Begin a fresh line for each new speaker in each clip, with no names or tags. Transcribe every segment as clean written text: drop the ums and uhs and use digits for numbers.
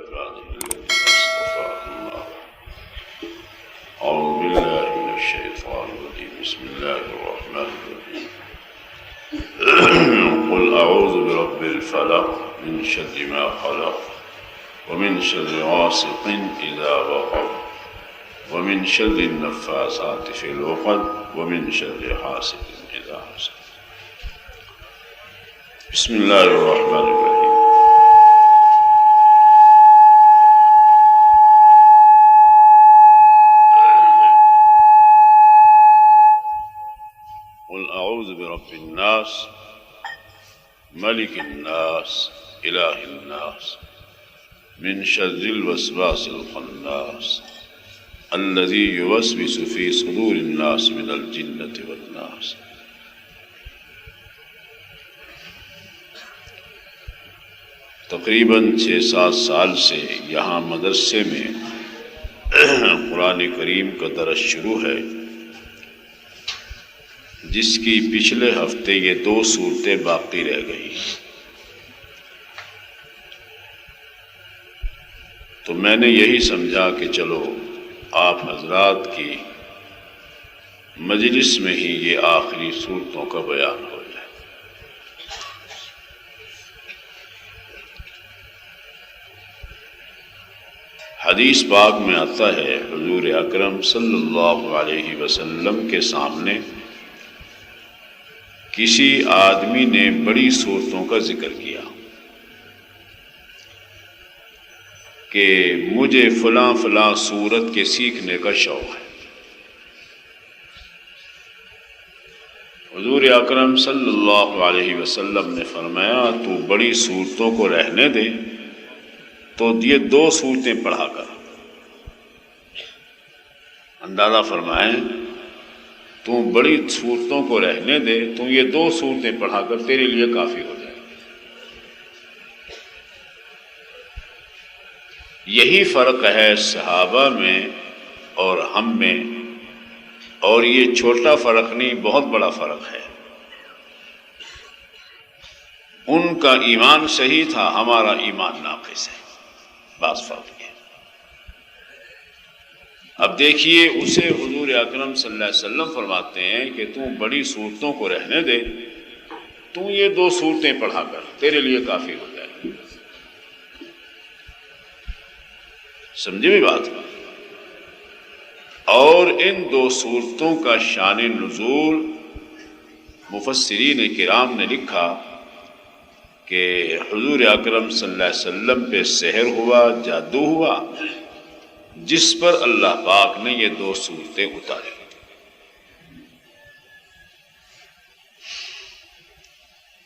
عباده الذين اصطفى الله. أعوذ بالله من الشيطان الرجيم. بسم الله الرحمن الرحيم. قل أعوذ برب الفلق من شر ما خلق ومن شر غاسق إذا وقب ومن شر النفاثات في العقد ومن شر حاسد إذا حسد. بسم الله الرحمن الرحيم. قل أعوذ برب الناس ملك الناس إله الناس من شر الوسواس الخناس الذي يوسوس في صدور الناس من الجنة والناس. تقریباً 6-7 سال سے یہاں مدرسے میں قرآن کریم کا درس شروع ہے، جس کی پچھلے ہفتے یہ 2 صورتیں باقی رہ گئی. تو میں نے یہی سمجھا کہ چلو آپ حضرات کی مجلس میں ہی یہ آخری صورتوں کا بیان ہو جائے. حدیث پاک میں آتا ہے حضور اکرم صلی اللہ علیہ وسلم کے سامنے کسی آدمی نے بڑی صورتوں کا ذکر کیا کہ مجھے فلاں فلاں صورت کے سیکھنے کا شوق ہے. حضور اکرم صلی اللہ علیہ وسلم نے فرمایا تو بڑی صورتوں کو رہنے دے، تو یہ 2 صورتیں پڑھا کر. اندازہ فرمائیں، تو بڑی صورتوں کو رہنے دے، تو یہ 2 صورتیں پڑھا کر تیرے لیے کافی ہو جائے. یہی فرق ہے صحابہ میں اور ہم میں، اور یہ چھوٹا فرق نہیں، بہت بڑا فرق ہے. ان کا ایمان صحیح تھا، ہمارا ایمان ناقص ہے، بس فرق ہے. اب دیکھیے، اسے حضور اکرم صلی اللہ علیہ وسلم فرماتے ہیں کہ تو بڑی صورتوں کو رہنے دے، تو یہ 2 صورتیں پڑھا کر تیرے لیے کافی ہو جائے. سمجھے بھی بات؟ اور ان 2 صورتوں کا شان نزول مفسرین کرام نے لکھا کہ حضور اکرم صلی اللہ علیہ وسلم پہ سحر ہوا، جادو ہوا، جس پر اللہ پاک نے یہ 2 صورتیں اتاری.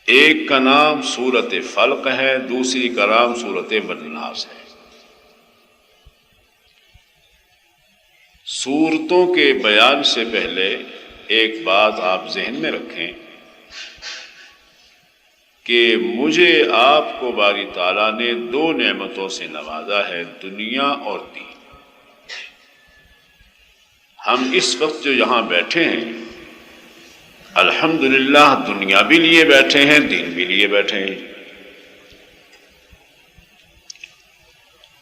ایک کا نام سورۃ فلق ہے، دوسری کا نام سورۃ والناس ہے. صورتوں کے بیان سے پہلے ایک بات آپ ذہن میں رکھیں کہ مجھے آپ کو باری تعالیٰ نے 2 نعمتوں سے نوازا ہے، دنیا اور دین. ہم اس وقت جو یہاں بیٹھے ہیں، الحمدللہ دنیا بھی لیے بیٹھے ہیں، دین بھی لیے بیٹھے ہیں.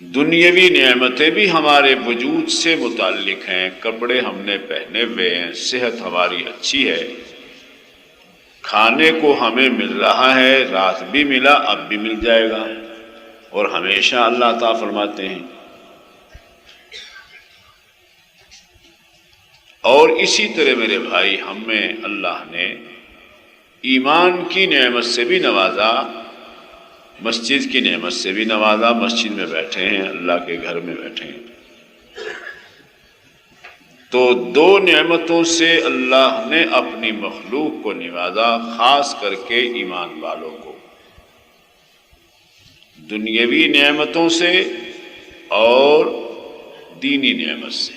دنیاوی نعمتیں بھی ہمارے وجود سے متعلق ہیں، کپڑے ہم نے پہنے ہوئے ہیں، صحت ہماری اچھی ہے، کھانے کو ہمیں مل رہا ہے، رات بھی ملا، اب بھی مل جائے گا، اور ہمیشہ اللہ تعالیٰ فرماتے ہیں. اور اسی طرح میرے بھائی، ہمیں اللہ نے ایمان کی نعمت سے بھی نوازا، مسجد کی نعمت سے بھی نوازا. مسجد میں بیٹھے ہیں، اللہ کے گھر میں بیٹھے ہیں. تو 2 نعمتوں سے اللہ نے اپنی مخلوق کو نوازا، خاص کر کے ایمان والوں کو، دنیاوی نعمتوں سے اور دینی نعمت سے.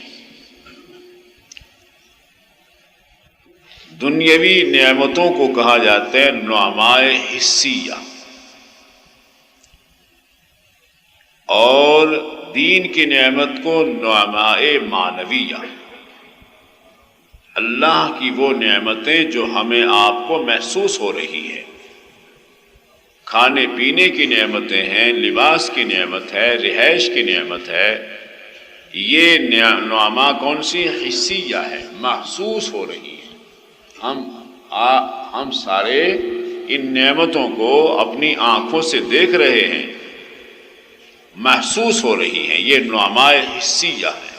دنیاوی نعمتوں کو کہا جاتا ہے نعمائے حسیہ، اور دین کی نعمت کو نعمائے معنویہ. اللہ کی وہ نعمتیں جو ہمیں آپ کو محسوس ہو رہی ہے. کھانے پینے کی نعمتیں ہیں، لباس کی نعمت ہے، رہائش کی نعمت ہے، یہ نعمہ کون سی؟ حسیہ ہے، محسوس ہو رہی ہے۔ ہم سارے ان نعمتوں کو اپنی آنکھوں سے دیکھ رہے ہیں، محسوس ہو رہی ہیں، یہ نعمہ حسیہ ہے۔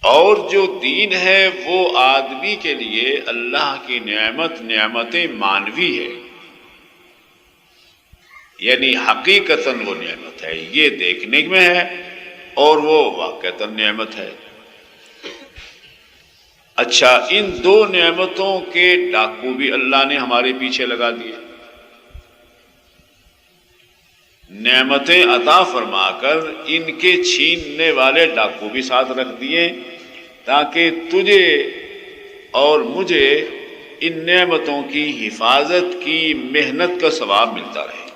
اور جو دین ہے وہ آدمی کے لیے اللہ کی نعمت معنوی ہے، یعنی حقیقتاً وہ نعمت ہے، یہ دیکھنے میں ہے اور وہ واقعتاً نعمت ہے۔ اچھا، ان دو نعمتوں کے ڈاکو بھی اللہ نے ہمارے پیچھے لگا دیے، نعمتیں عطا فرما کر ان کے چھیننے والے ڈاکو بھی ساتھ رکھ دیے، تاکہ تجھے اور مجھے ان نعمتوں کی حفاظت کی محنت کا ثواب ملتا رہے۔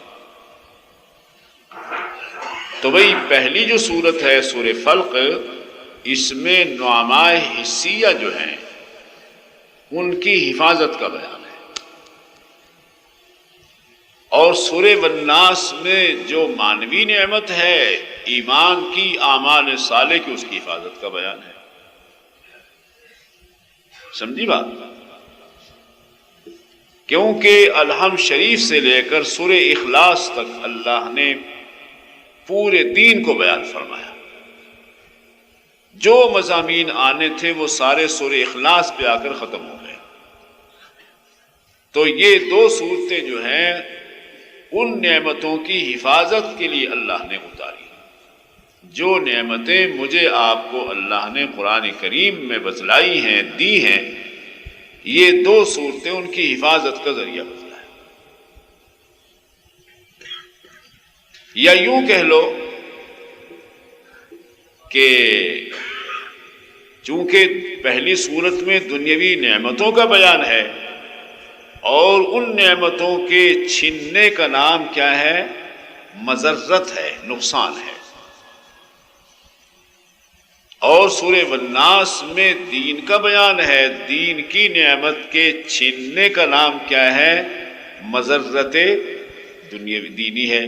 تو بھئی پہلی جو صورت ہے سورہ فلق، اس میں نعماء حسیہ جو ہیں ان کی حفاظت کا بیان ہے، اور سورہ والناس میں جو معنوی نعمت ہے ایمان کی، اعمال صالح کی، اس کی حفاظت کا بیان ہے۔ سمجھی بات؟ کیونکہ الحمد شریف سے لے کر سورہ اخلاص تک اللہ نے پورے دین کو بیان فرمایا، جو مضامین آنے تھے وہ سارے سورہ اخلاص پہ آ کر ختم ہو گئے۔ تو یہ دو صورتیں جو ہیں ان نعمتوں کی حفاظت کے لیے اللہ نے اتاری، جو نعمتیں مجھے آپ کو اللہ نے قرآن کریم میں بتلائی ہیں، دی ہیں، یہ دو صورتیں ان کی حفاظت کا ذریعہ بتلا ہے۔ یا یوں کہہ لو کہ چونکہ پہلی صورت میں دنیاوی نعمتوں کا بیان ہے، اور ان نعمتوں کے چھیننے کا نام کیا ہے؟ مضرت ہے، نقصان ہے۔ اور سورہ والناس میں دین کا بیان ہے، دین کی نعمت کے چھیننے کا نام کیا ہے؟ مضرت دنیاوی دینی ہے۔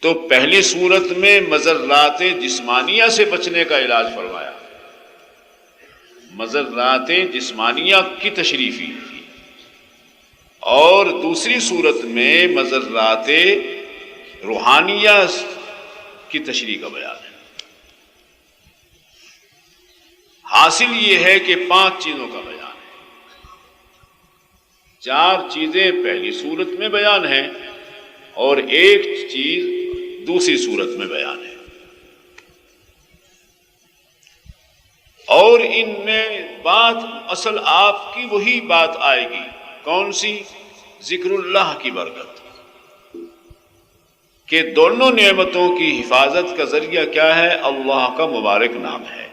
تو پہلی صورت میں مضرات جسمانیہ سے بچنے کا علاج فرمایا، مضرات جسمانیہ کی تشریفی تھی، اور دوسری صورت میں مضرات روحانیہ کی تشریح کا بیان ہے۔ حاصل یہ ہے کہ 5 چیزوں کا بیان ہے، 4 چیزیں پہلی صورت میں بیان ہیں اور 1 چیز دوسری صورت میں بیان ہے، اور ان میں بات اصل آپ کی وہی بات آئے گی، کون سی؟ ذکر اللہ کی برکت، کہ دونوں نعمتوں کی حفاظت کا ذریعہ کیا ہے؟ اللہ کا مبارک نام ہے،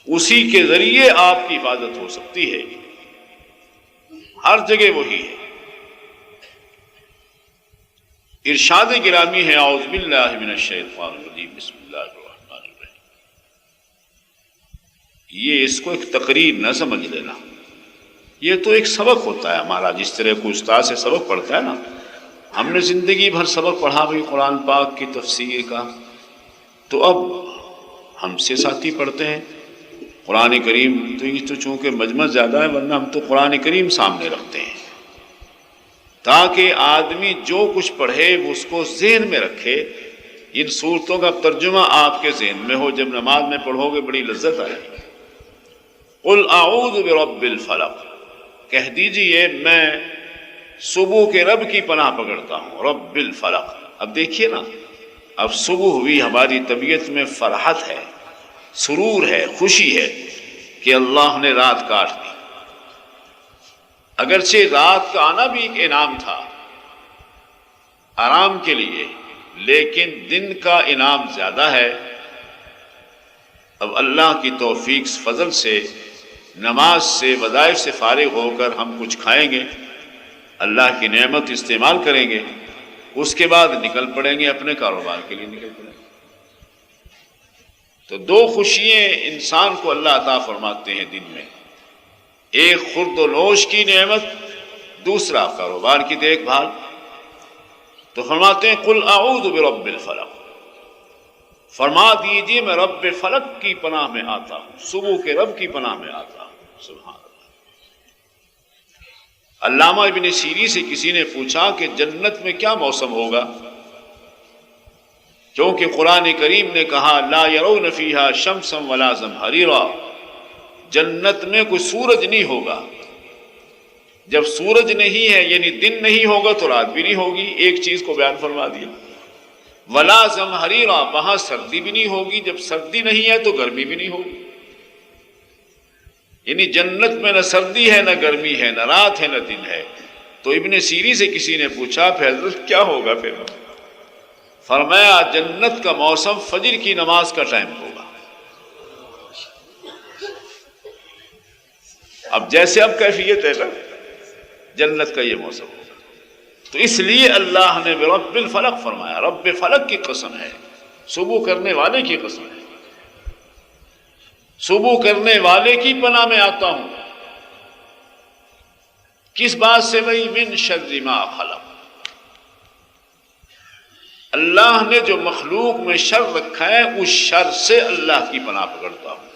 اسی کے ذریعے آپ کی حفاظت ہو سکتی ہے، ہر جگہ وہی ہے۔ ارشاد گرامی ہے، اعوذ باللہ من الشیطان الرجیم، بسم اللہ الرحمن الرحیم۔ یہ اس کو ایک تقریر نہ سمجھ لینا، یہ تو ایک سبق ہوتا ہے ہمارا، جس طرح کوئی استاد سے سبق پڑھتا ہے نا، ہم نے زندگی بھر سبق پڑھا بھائی قرآن پاک کی تفسیر کا، تو اب ہم سے ساتھی پڑھتے ہیں قرآن کریم، تو یہ تو چونکہ مجمع زیادہ ہے، ورنہ ہم تو قرآن کریم سامنے رکھتے ہیں تاکہ آدمی جو کچھ پڑھے وہ اس کو ذہن میں رکھے۔ ان صورتوں کا ترجمہ آپ کے ذہن میں ہو، جب نماز میں پڑھو گے بڑی لذت آئے گی۔ قل اعوذ برب الفلق، کہہ دیجئے میں صبح کے رب کی پناہ پکڑتا ہوں، رب الفلق۔ اب دیکھیے نا، اب صبح ہوئی، ہماری طبیعت میں فرحت ہے، سرور ہے، خوشی ہے کہ اللہ نے رات کاٹ دی۔ اگرچہ رات کا آنا بھی ایک انعام تھا آرام کے لیے، لیکن دن کا انعام زیادہ ہے۔ اب اللہ کی توفیق فضل سے، نماز سے، وظائف سے فارغ ہو کر ہم کچھ کھائیں گے، اللہ کی نعمت استعمال کریں گے، اس کے بعد نکل پڑیں گے اپنے کاروبار کے لیے، نکل پڑیں گے۔ تو 2 خوشیاں انسان کو اللہ عطا فرماتے ہیں دن میں، ایک خورد و نوش کی نعمت، دوسرا کاروبار کی دیکھ بھال. تو فرماتے ہیں قل اعوذ برب الفلق، فرما دیجیے میں رب فلق کی پناہ میں آتا ہوں، صبح کے رب کی پناہ میں آتا ہوں. سبحان اللہ. علامہ ابن سیری سے کسی نے پوچھا کہ جنت میں کیا موسم ہوگا، کیونکہ قرآن کریم نے کہا لا یرون فیہا شمسا ولا زمہریرا، جنت میں کوئی سورج نہیں ہوگا. جب سورج نہیں ہے یعنی دن نہیں ہوگا تو رات بھی نہیں ہوگی، ایک چیز کو بیان فرما دیا. ولا زمہریرا، وہاں سردی بھی نہیں ہوگی، جب سردی نہیں ہے تو گرمی بھی نہیں ہوگی. یعنی جنت میں نہ سردی ہے، نہ گرمی ہے، نہ رات ہے، نہ دن ہے. تو ابن سیری سے کسی نے پوچھا پھر حضرت کیا ہوگا؟ پھر فرمایا جنت کا موسم فجر کی نماز کا ٹائم ہوگا. اب جیسے اب کیفیت ہے نا، جنت کا یہ موسم ہوگا. تو اس لیے اللہ نے رب الفلق فرمایا، رب فلق کی قسم ہے، صبح کرنے والے کی قسم ہے، صبح کرنے والے کی پناہ میں آتا ہوں. کس بات سے بھائی؟ من شر ما خلق، اللہ نے جو مخلوق میں شر رکھا ہے اس شر سے اللہ کی پناہ پکڑتا ہوں.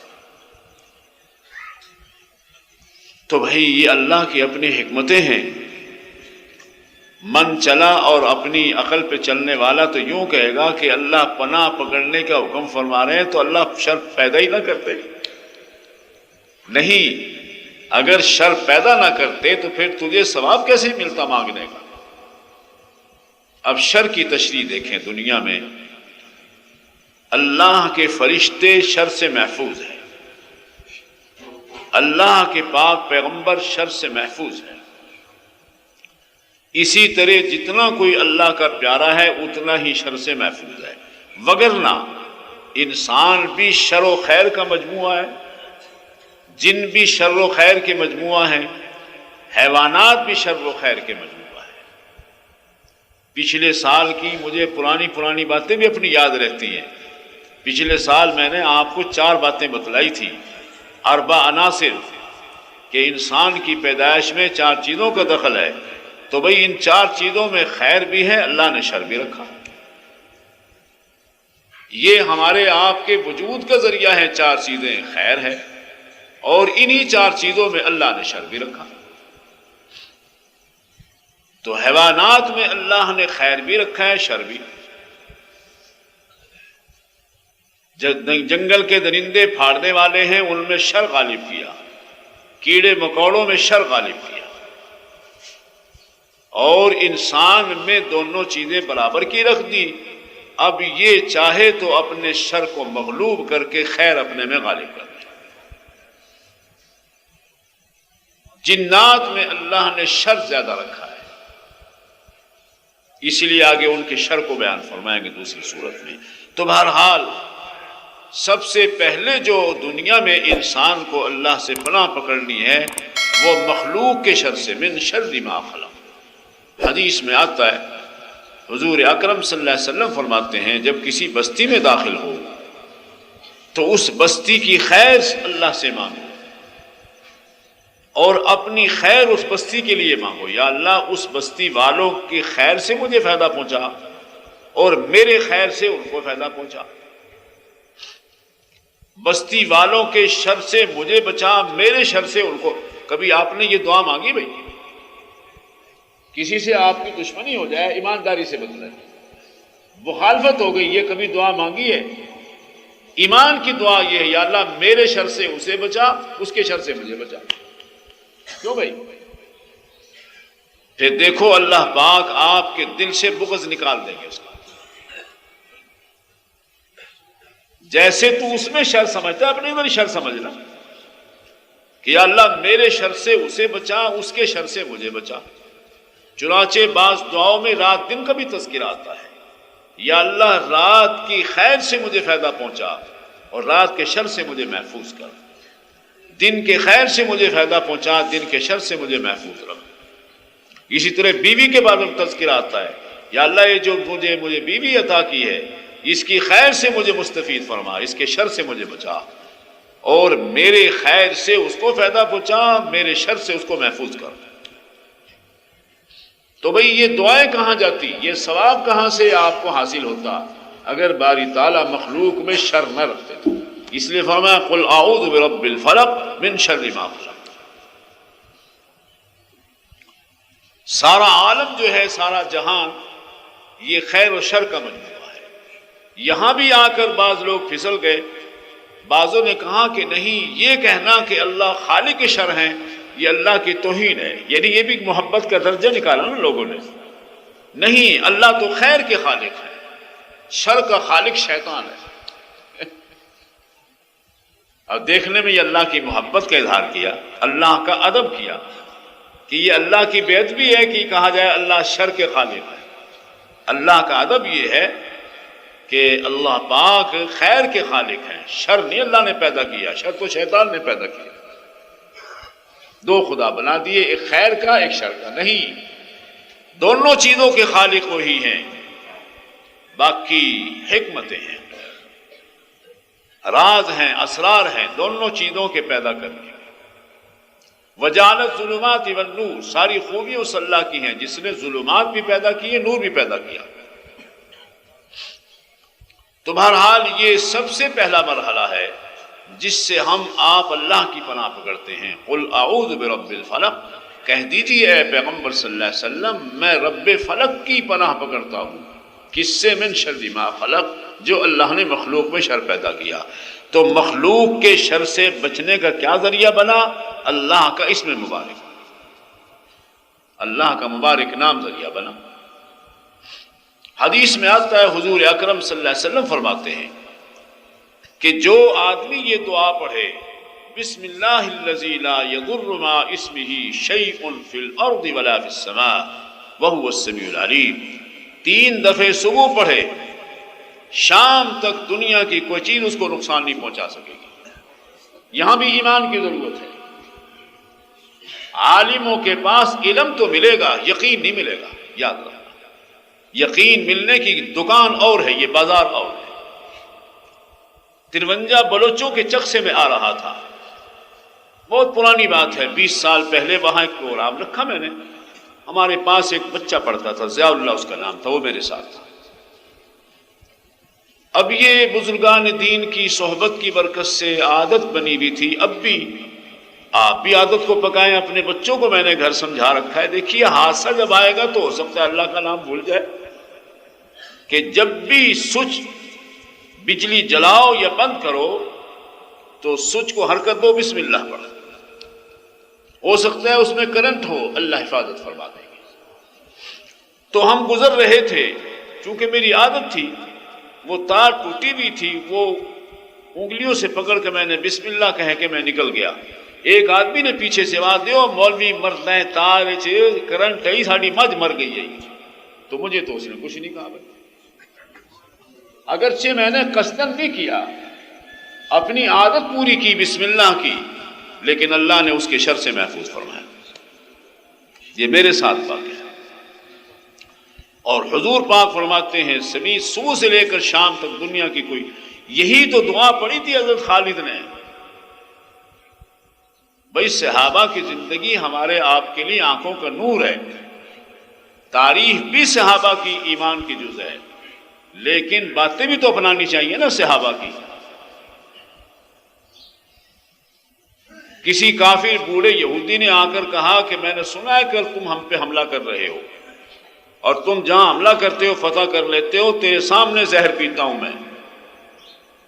تو بھائی یہ اللہ کی اپنی حکمتیں ہیں. من چلا اور اپنی عقل پہ چلنے والا تو یوں کہے گا کہ اللہ پناہ پکڑنے کا حکم فرما رہے ہیں تو اللہ شر پیدا ہی نہ کرتے. نہیں، اگر شر پیدا نہ کرتے تو پھر تجھے ثواب کیسے ملتا مانگنے کا؟ اب شر کی تشریح دیکھیں. دنیا میں اللہ کے فرشتے شر سے محفوظ ہیں، اللہ کے پاک پیغمبر شر سے محفوظ ہیں. اسی طرح جتنا کوئی اللہ کا پیارا ہے اتنا ہی شر سے محفوظ ہے. وگرنہ انسان بھی شر و خیر کا مجموعہ ہے، جن بھی شر و خیر کے مجموعہ ہیں، حیوانات بھی شر و خیر کے مجموعہ ہیں. پچھلے سال کی مجھے پرانی باتیں بھی اپنی یاد رہتی ہیں. پچھلے سال میں نے آپ کو 4 باتیں بتلائی تھی، 4 عناصر، کہ انسان کی پیدائش میں 4 چیزوں کا دخل ہے. تو بھئی ان 4 چیزوں میں خیر بھی ہے، اللہ نے شر بھی رکھا. یہ ہمارے آپ کے وجود کا ذریعہ ہے. 4 چیزیں خیر ہے اور انہی 4 چیزوں میں اللہ نے شر بھی رکھا. تو حیوانات میں اللہ نے خیر بھی رکھا ہے، شر بھی. جنگل کے درندے پھاڑنے والے ہیں، ان میں شر غالب کیا. کیڑے مکوڑوں میں شر غالب کیا. اور انسان میں دونوں چیزیں برابر کی رکھ دی. اب یہ چاہے تو اپنے شر کو مغلوب کر کے خیر اپنے میں غالب کر دے. جنات میں اللہ نے شر زیادہ رکھا ہے، اس لیے آگے ان کے شر کو بیان فرمائیں گے دوسری صورت میں. تو بہرحال سب سے پہلے جو دنیا میں انسان کو اللہ سے پناہ پکڑنی ہے وہ مخلوق کے شر سے، من شر ما خلق. حدیث میں آتا ہے حضور اکرم صلی اللہ علیہ وسلم فرماتے ہیں جب کسی بستی میں داخل ہو تو اس بستی کی خیر اللہ سے مانگو اور اپنی خیر اس بستی کے لیے مانگو. یا اللہ اس بستی والوں کی خیر سے مجھے فائدہ پہنچا اور میرے خیر سے ان کو فائدہ پہنچا. بستی والوں کے شر سے مجھے بچا، میرے شر سے ان کو. کبھی آپ نے یہ دعا مانگی بھائی؟ کسی سے آپ کی دشمنی ہو جائے، ایمانداری سے بتلائیں، مخالفت ہو گئی، یہ کبھی دعا مانگی ہے؟ ایمان کی دعا یہ ہے یا اللہ میرے شر سے اسے بچا، اس کے شر سے مجھے بچا. کیوں بھائی؟ پھر دیکھو اللہ پاک آپ کے دل سے بغض نکال دیں گے اس کا. جیسے تو اس میں شر سمجھتا اپنے اندر شر سمجھنا کہ یا اللہ میرے شر سے اسے بچا، اس کے شر سے مجھے بچا. چنانچہ بعض دعاؤں میں رات دن کا بھی تذکرہ آتا ہے. یا اللہ رات کی خیر سے مجھے فائدہ پہنچا اور رات کے شر سے مجھے محفوظ کر. دن کے خیر سے مجھے فائدہ پہنچا، دن کے شر سے مجھے محفوظ رکھ. اسی طرح بیوی کے بارے میں تذکرہ آتا ہے، یا اللہ یہ جو مجھے بیوی عطا کی ہے اس کی خیر سے مجھے مستفید فرما، اس کے شر سے مجھے بچا. اور میرے خیر سے اس کو فائدہ پہنچا، میرے شر سے اس کو محفوظ کر۔ تو بھئی یہ دعائیں کہاں جاتی، یہ ثواب کہاں سے آپ کو حاصل ہوتا اگر باری تعالیٰ مخلوق میں شر نہ رکھتے تو؟ اس لیے فرمایا قل اعوذ برب الفلق من شر ما خلق۔ سارا عالم جو ہے، سارا جہان، یہ خیر و شر کا مجموعہ ہے۔ یہاں بھی آ کر بعض لوگ پھسل گئے، بعضوں نے کہا کہ نہیں، یہ کہنا کہ اللہ خالق شر ہیں یہ اللہ کی توہین ہے، یعنی یہ بھی محبت کا درجہ نکالا نا لوگوں نے۔ نہیں، اللہ تو خیر کے خالق ہے، شر کا خالق شیطان ہے۔ اب دیکھنے میں یہ اللہ کی محبت کا اظہار کیا، اللہ کا ادب کیا کہ یہ اللہ کی بے ادبی ہے کہ کہا جائے اللہ شر کے خالق ہے۔ اللہ کا ادب یہ ہے کہ اللہ پاک خیر کے خالق ہیں، شر نہیں اللہ نے پیدا کیا، شر تو شیطان نے پیدا کیا۔ دو خدا بنا دیے، ایک خیر کا ایک شر کا۔ نہیں، دونوں چیزوں کے خالق وہی ہیں، باقی حکمتیں ہیں، راز ہیں، اسرار ہیں دونوں چیزوں کے پیدا کرنے۔ وجعلت ظلمات والنور، ساری خوبیاں اس اللہ کی ہیں جس نے ظلمات بھی پیدا کیے، نور بھی پیدا کیا۔ تو بہرحال یہ سب سے پہلا مرحلہ ہے جس سے ہم آپ اللہ کی پناہ پکڑتے ہیں۔ قل اعوذ برب الفلق، کہہ دیجیے اے پیغمبر صلی اللہ علیہ وسلم میں رب فلق کی پناہ پکڑتا ہوں۔ کس سے؟ من شر ما خلق، جو اللہ نے مخلوق میں شر پیدا کیا۔ تو مخلوق کے شر سے بچنے کا کیا ذریعہ بنا؟ اللہ کا اسم مبارک، اللہ کا مبارک نام ذریعہ بنا۔ حدیث میں آتا ہے حضور اکرم صلی اللہ علیہ وسلم فرماتے ہیں کہ جو آدمی یہ دعا پڑھے بسم اللہ الذی لا یضر مع اسمہ شیء فی الارض ولا فی السماء وہو السمیع العلیم، 3 دفعے صبح پڑھے، شام تک دنیا کی کوئی چیز اس کو نقصان نہیں پہنچا سکے گی۔ یہاں بھی ایمان کی ضرورت ہے۔ عالموں کے پاس علم تو ملے گا، یقین نہیں ملے گا، یاد رکھنا۔ یقین ملنے کی دکان اور ہے، یہ بازار اور ہے۔ 53 بلوچوں کے چقسے میں آ رہا تھا، بہت پرانی بات ہے، 20 سال پہلے وہاں ایک پروگرام رکھا میں نے، ہمارے پاس ایک بچہ پڑھتا تھا، ضیاء اللہ اس کا نام تھا، وہ میرے ساتھ تھا۔ اب یہ بزرگان دین کی صحبت کی برکت سے عادت بنی ہوئی تھی، اب بھی آپ بھی عادت کو پکائیں، اپنے بچوں کو میں نے گھر سمجھا رکھا ہے۔ دیکھیے حادثہ جب آئے گا تو ہو سکتا ہے اللہ کا نام بھول جائے، کہ جب بھی سوئچ بجلی جلاؤ یا بند کرو تو سوئچ کو حرکت دو، بسم اللہ پڑھو، ہو سکتا ہے اس میں کرنٹ ہو، اللہ حفاظت فرما دیں گے۔ تو ہم گزر رہے تھے، چونکہ میری عادت تھی، وہ تار ٹوٹی ہوئی تھی، وہ انگلیوں سے پکڑ کے میں نے بسم اللہ کہہ کے میں نکل گیا۔ ایک آدمی نے پیچھے سے آواز دیو مولوی مرد ہے تار کرنٹ ہے ساڑی مجھ مر گئی ہے، تو مجھے تو اس نے کچھ نہیں کہا۔ اگرچہ میں نے قصدن نہیں کیا، اپنی عادت پوری کی بسم اللہ کی، لیکن اللہ نے اس کے شر سے محفوظ فرمایا۔ یہ میرے ساتھ واقع ہے۔ اور حضور پاک فرماتے ہیں سمیع صبح سے لے کر شام تک دنیا کی کوئی، یہی تو دعا پڑھی تھی حضرت خالد نے۔ بھئی صحابہ کی زندگی ہمارے آپ کے لیے آنکھوں کا نور ہے، تاریخ بھی صحابہ کی ایمان کی جز ہے، لیکن باتیں بھی تو اپنانی چاہیے نا صحابہ کی۔ کسی کافر بوڑھے یہودی نے آ کر کہا کہ میں نے سنا ہے کہ تم ہم پہ حملہ کر رہے ہو، اور تم جہاں حملہ کرتے ہو فتح کر لیتے ہو، تیرے سامنے زہر پیتا ہوں میں۔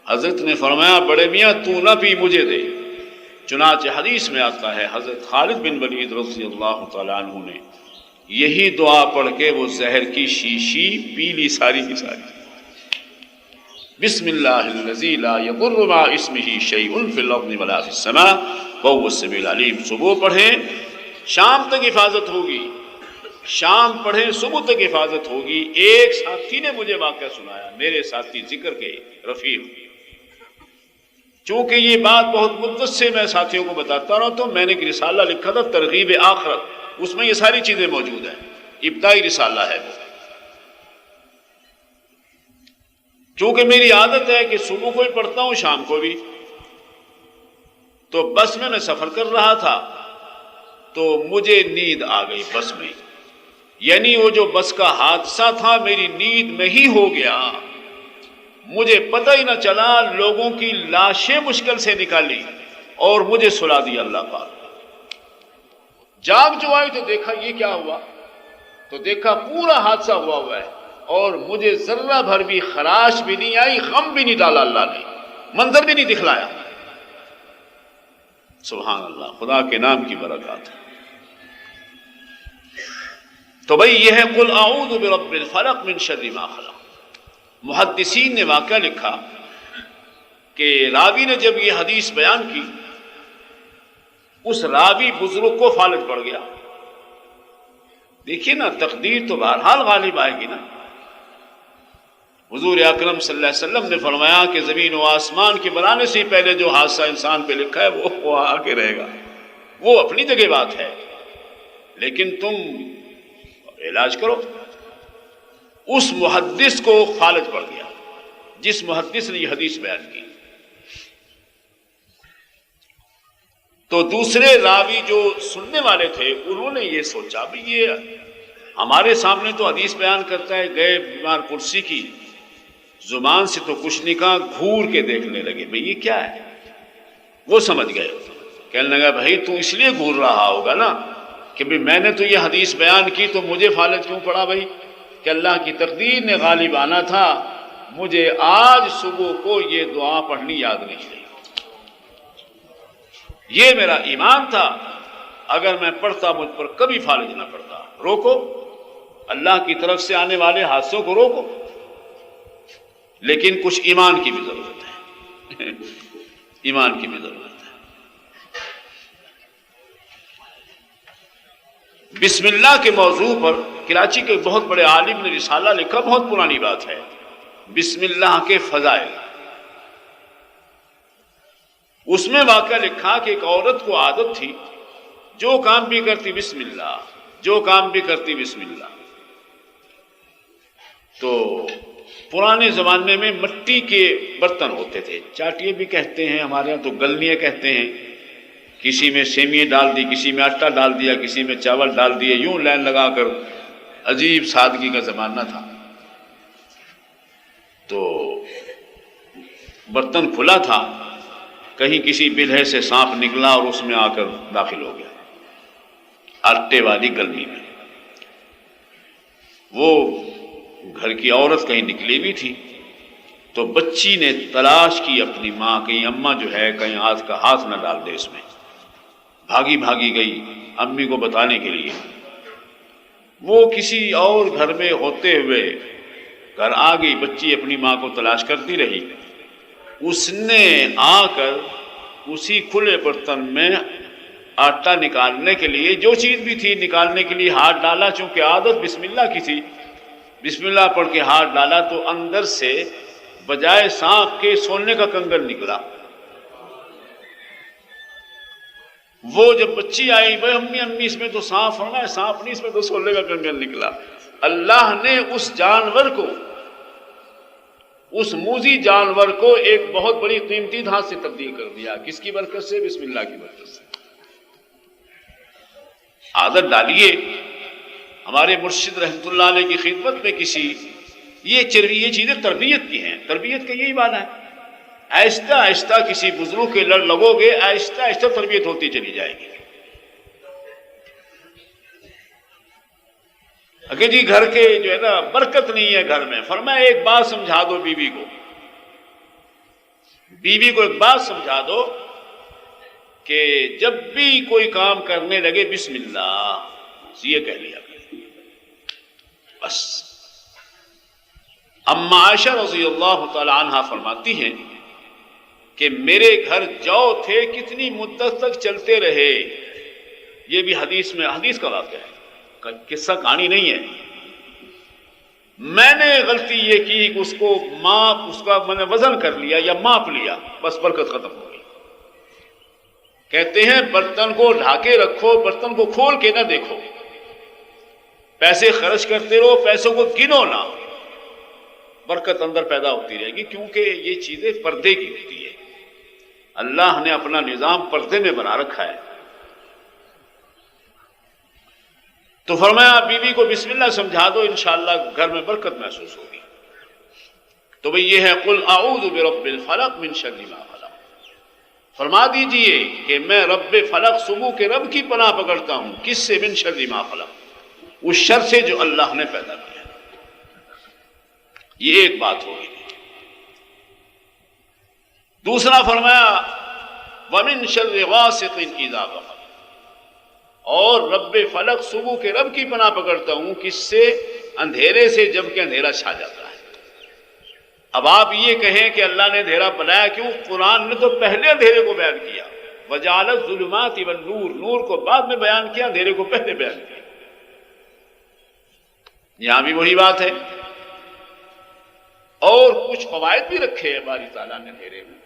حضرت نے فرمایا بڑے میاں تو نہ پی، مجھے دے۔ چنانچہ حدیث میں آتا ہے حضرت خالد بن ولید رضی اللہ تعالیٰ عنہ نے یہی دعا پڑھ کے وہ زہر کی شیشی پی لی ساری کی ساری۔ بسم اللہ الذی لا یضر مع اسمہ شیء فی الارض ولا فی السماء وہو السمیع العلیم۔ صبح پڑھیں شام تک حفاظت ہوگی، شام پڑھیں صبح تک حفاظت ہوگی۔ ایک ساتھی نے مجھے واقعہ سنایا، میرے ساتھی ذکر کے رفیق، چونکہ یہ بات بہت مدت سے میں ساتھیوں کو بتاتا رہا تو میں نے ایک رسالہ لکھا تھا ترغیب آخرت، اس میں یہ ساری چیزیں موجود ہیں، ابتدائی رسالہ ہے وہ۔ چونکہ میری عادت ہے کہ صبح کو بھی پڑھتا ہوں شام کو بھی، تو بس میں سفر کر رہا تھا تو مجھے نیند آ گئی بس میں، یعنی وہ جو بس کا حادثہ تھا میری نیند میں ہی ہو گیا، مجھے پتہ ہی نہ چلا، لوگوں کی لاشیں مشکل سے نکالی اور مجھے سلا دیا اللہ پاک۔ جاگ جو آئی تو دیکھا یہ کیا ہوا، تو دیکھا پورا حادثہ ہوا ہے اور مجھے ذرہ بھر بھی خراش بھی نہیں آئی، غم بھی نہیں ڈالا اللہ نے، منظر بھی نہیں دکھلایا۔ سبحان اللہ، خدا کے نام کی برکات ہے۔ تو بھئی یہ ہے قل اعوذ برب الفلق من شر ما خلق۔ محدثین نے واقعہ لکھا کہ راوی نے جب یہ حدیث بیان کی، اس راوی بزرگ کو فالج پڑ گیا۔ دیکھیے نا، تقدیر تو بہرحال غالب آئے گی نا۔ حضور اکرم صلی اللہ علیہ وسلم نے فرمایا کہ زمین و آسمان کے بنانے سے ہی پہلے جو حادثہ انسان پہ لکھا ہے وہ آ کے رہے گا، وہ اپنی جگہ بات ہے، لیکن تم علاج کرو۔ اس محدث کو فالج پڑ گیا جس محدث نے یہ حدیث بیان کی۔ تو دوسرے راوی جو سننے والے تھے انہوں نے یہ سوچا بھی یہ ہمارے سامنے تو حدیث بیان کرتا ہے غیب بیمار کرسی کی، زبان سے تو کچھ نہیں کہا، گھور کے دیکھنے لگے بھئی یہ کیا ہے۔ وہ سمجھ گئے، کہنے لگا بھائی تو اس لیے گھور رہا ہوگا نا کہ بھئی میں نے تو یہ حدیث بیان کی تو مجھے فالج کیوں پڑا بھائی، کہ اللہ کی تقدیر نے غالب آنا تھا، مجھے آج صبح کو یہ دعا پڑھنی یاد نہیں رہی، یہ میرا ایمان تھا، اگر میں پڑھتا مجھ پر کبھی فالج نہ پڑتا۔ روکو، اللہ کی طرف سے آنے والے حادثوں کو روکو، لیکن کچھ ایمان کی بھی ضرورت ہے، ایمان کی بھی ضرورت ہے۔ بسم اللہ کے موضوع پر کراچی کے بہت بڑے عالم نے رسالہ لکھا، بہت پرانی بات ہے، بسم اللہ کے فضائل۔ اس میں واقعہ لکھا کہ ایک عورت کو عادت تھی، جو کام بھی کرتی بسم اللہ، جو کام بھی کرتی بسم اللہ۔ تو پرانے زمانے میں مٹی کے برتن ہوتے تھے، چاٹیے بھی کہتے ہیں، ہمارے یہاں تو گلنیاں کہتے ہیں، کسی میں سیویاں ڈال دی، کسی میں آٹا ڈال دیا، کسی میں چاول ڈال دیے، یوں لائن لگا کر، عجیب سادگی کا زمانہ تھا۔ تو برتن کھلا تھا، کہیں کسی بلہے سے سانپ نکلا اور اس میں آ کر داخل ہو گیا، آٹے والی گلنی میں۔ وہ گھر کی عورت کہیں نکلی بھی تھی، تو بچی نے تلاش کی اپنی ماں، کہیں اماں جو ہے کہیں ہاتھ نہ ڈال دے اس میں، بھاگی بھاگی گئی امی کو بتانے کے لیے۔ وہ کسی اور گھر میں ہوتے ہوئے گھر آ گئی، بچی اپنی ماں کو تلاش کرتی رہی، اس نے آ کر اسی کھلے برتن میں آٹا نکالنے کے لیے، جو چیز بھی تھی نکالنے کے لیے ہاتھ ڈالا، چونکہ عادت بسم اللہ کی تھی، بسم اللہ پڑھ کے ہاتھ ڈالا تو اندر سے بجائے سانپ کے سونے کا کنگن نکلا۔ وہ جب بچی آئی، بھائی امی امی اس میں تو سانپ ہونا ہے، سانپ نہیں، اس میں تو سونے کا کنگن نکلا۔ اللہ نے اس جانور کو، اس موذی جانور کو ایک بہت بڑی قیمتی دھات سے تبدیل کر دیا، کس کی برکت سے؟ بسم اللہ کی برکت سے۔ عادت ڈالیے، ہمارے مرشد رحمت اللہ علیہ کی خدمت میں کسی، یہ چیزیں تربیت کی ہیں، تربیت کا یہی معنی ہے، آہستہ آہستہ کسی بزرگ کے لڑ لگو گے، آہستہ آہستہ تربیت ہوتی چلی جائے گی۔ اگر جی گھر کے جو ہے نا برکت نہیں ہے گھر میں، فرمایا ایک بات سمجھا دو بیوی کو، بیوی کو ایک بات سمجھا دو کہ جب بھی کوئی کام کرنے لگے بسم اللہ یہ کہہ لیا کرے بس۔ اما عائشہ رضی اللہ تعالی عنہا فرماتی ہیں کہ میرے گھر جو تھے کتنی مدت تک چلتے رہے، یہ بھی حدیث کا واقعہ ہے، قصہ کہانی نہیں ہے۔ میں نے غلطی یہ کی کہ اس کا میں نے وزن کر لیا یا ماپ لیا، بس برکت ختم ہو گئی۔ کہتے ہیں برتن کو ڈھاکے رکھو، برتن کو کھول کے نہ دیکھو، پیسے خرچ کرتے رہو، پیسوں کو گنو نہ، برکت اندر پیدا ہوتی رہے گی، کیونکہ یہ چیزیں پردے کی ہوتی ہے۔ اللہ نے اپنا نظام پردے میں بنا رکھا ہے. تو فرمایا بیوی کو بسم اللہ سمجھا دو، انشاءاللہ گھر میں برکت محسوس ہوگی. تو بھئی یہ ہے قل اعوذ برب الفلق من شر ما خلق. فرما دیجئے کہ میں رب فلق صبح کے رب کی پناہ پکڑتا ہوں. کس سے؟ من شر ما خلق، اس شر سے جو اللہ نے پیدا کیا. یہ ایک بات ہوگی. دوسرا فرمایا ومن شر غاسق اذا وقب، اور رب فلق صبح کے رب کی پناہ پکڑتا ہوں. کس سے؟ اندھیرے سے، جب کہ اندھیرا چھا جاتا ہے. اب آپ یہ کہیں کہ اللہ نے اندھیرا بنایا کیوں؟ قرآن نے تو پہلے اندھیرے کو بیان کیا. وجعل الظلمات والنور، نور کو بعد میں بیان کیا، اندھیرے کو پہلے بیان کیا. یہاں بھی وہی بات ہے. اور کچھ فوائد بھی رکھے ہیں باری تعالیٰ نے اندھیرے میں.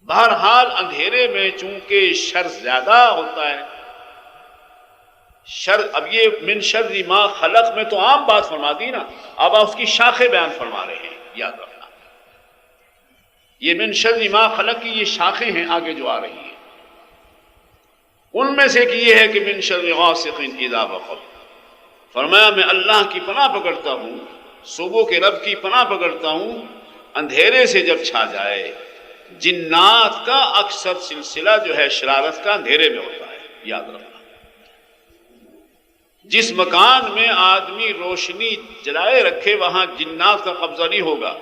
بہرحال اندھیرے میں چونکہ شر زیادہ ہوتا ہے، شر، اب یہ من شر ما خلق میں تو عام بات فرما دی نا، اب آپ اس کی شاخیں بیان فرما رہے ہیں. یاد رکھنا یہ من شر ما خلق کی یہ شاخیں ہیں آگے جو آ رہی ہیں. ان میں سے ایک یہ ہے کہ من شر غاسق اذا وقب. فرمایا میں اللہ کی پناہ پکڑتا ہوں، صبح کے رب کی پناہ پکڑتا ہوں اندھیرے سے جب چھا جائے. جنات کا اکثر سلسلہ جو ہے شرارت کا اندھیرے میں ہوتا ہے. یاد رکھنا جس مکان میں آدمی روشنی جلائے رکھے وہاں جنات کا قبضہ نہیں ہوگا.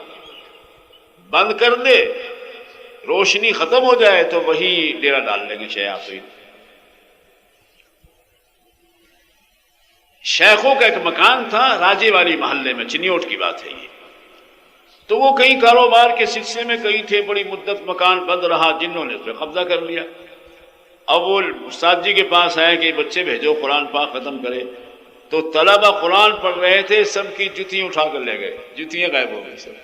بند کر دے، روشنی ختم ہو جائے تو وہی ڈیرا ڈال لیں گے شیاطین. شیخوں کا ایک مکان تھا راجے والی محلے میں، چنیوٹ کی بات ہے یہ. تو وہ کئی کاروبار کے سلسلے میں کئی تھے، بڑی مدت مکان بند رہا، جنوں نے اس پہ قبضہ کر لیا. اب وہ استاد جی کے پاس آئے کہ بچے بھیجو قرآن پاک ختم کرے. تو طلبہ قرآن پڑھ رہے تھے، سب کی جوتیاں اٹھا کر لے گئے، جوتیاں غائب ہو گئی سب.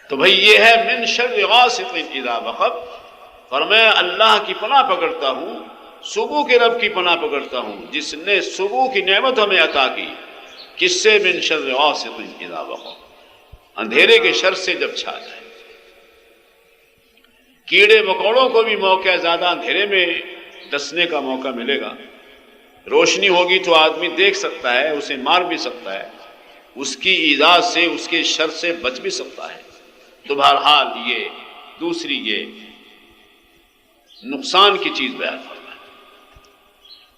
تو بھئی یہ ہے من شر غاسق اذا وقب. فرمایا اللہ کی پناہ پکڑتا ہوں، صبح کے رب کی پناہ پکڑتا ہوں جس نے صبح کی نعمت ہمیں عطا کی. کس سے؟ من شر غاسق اذا وقب، اندھیرے کے شر سے جب چھا جائے. کیڑے مکوڑوں کو بھی موقع زیادہ اندھیرے میں ڈسنے کا موقع ملے گا. روشنی ہوگی تو آدمی دیکھ سکتا ہے، اسے مار بھی سکتا ہے، اس کی ایذا سے، اس کے شر سے بچ بھی سکتا ہے. تو بہرحال یہ دوسری یہ نقصان کی چیز بیان فرمائے.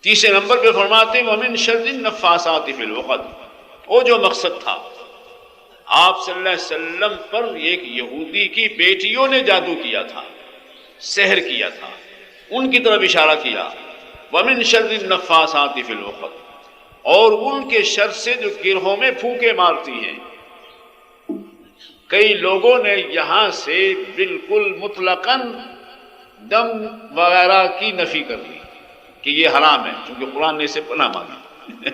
تیسرے نمبر پہ فرماتے ہیں ومن شر النفاثات فی العقد. وہ جو مقصد تھا آپ صلی اللہ علیہ وسلم پر ایک یہودی کی بیٹیوں نے جادو کیا تھا، سحر کیا تھا، ان کی طرف اشارہ کیا. ومن شر النفاثات فی العقد، اور ان کے شر سے جو گرہوں میں پھونکے مارتی ہیں. کئی لوگوں نے یہاں سے بالکل مطلقاً دم وغیرہ کی نفی کر لی کہ یہ حرام ہے، چونکہ قرآن نے اسے پناہ مانگی.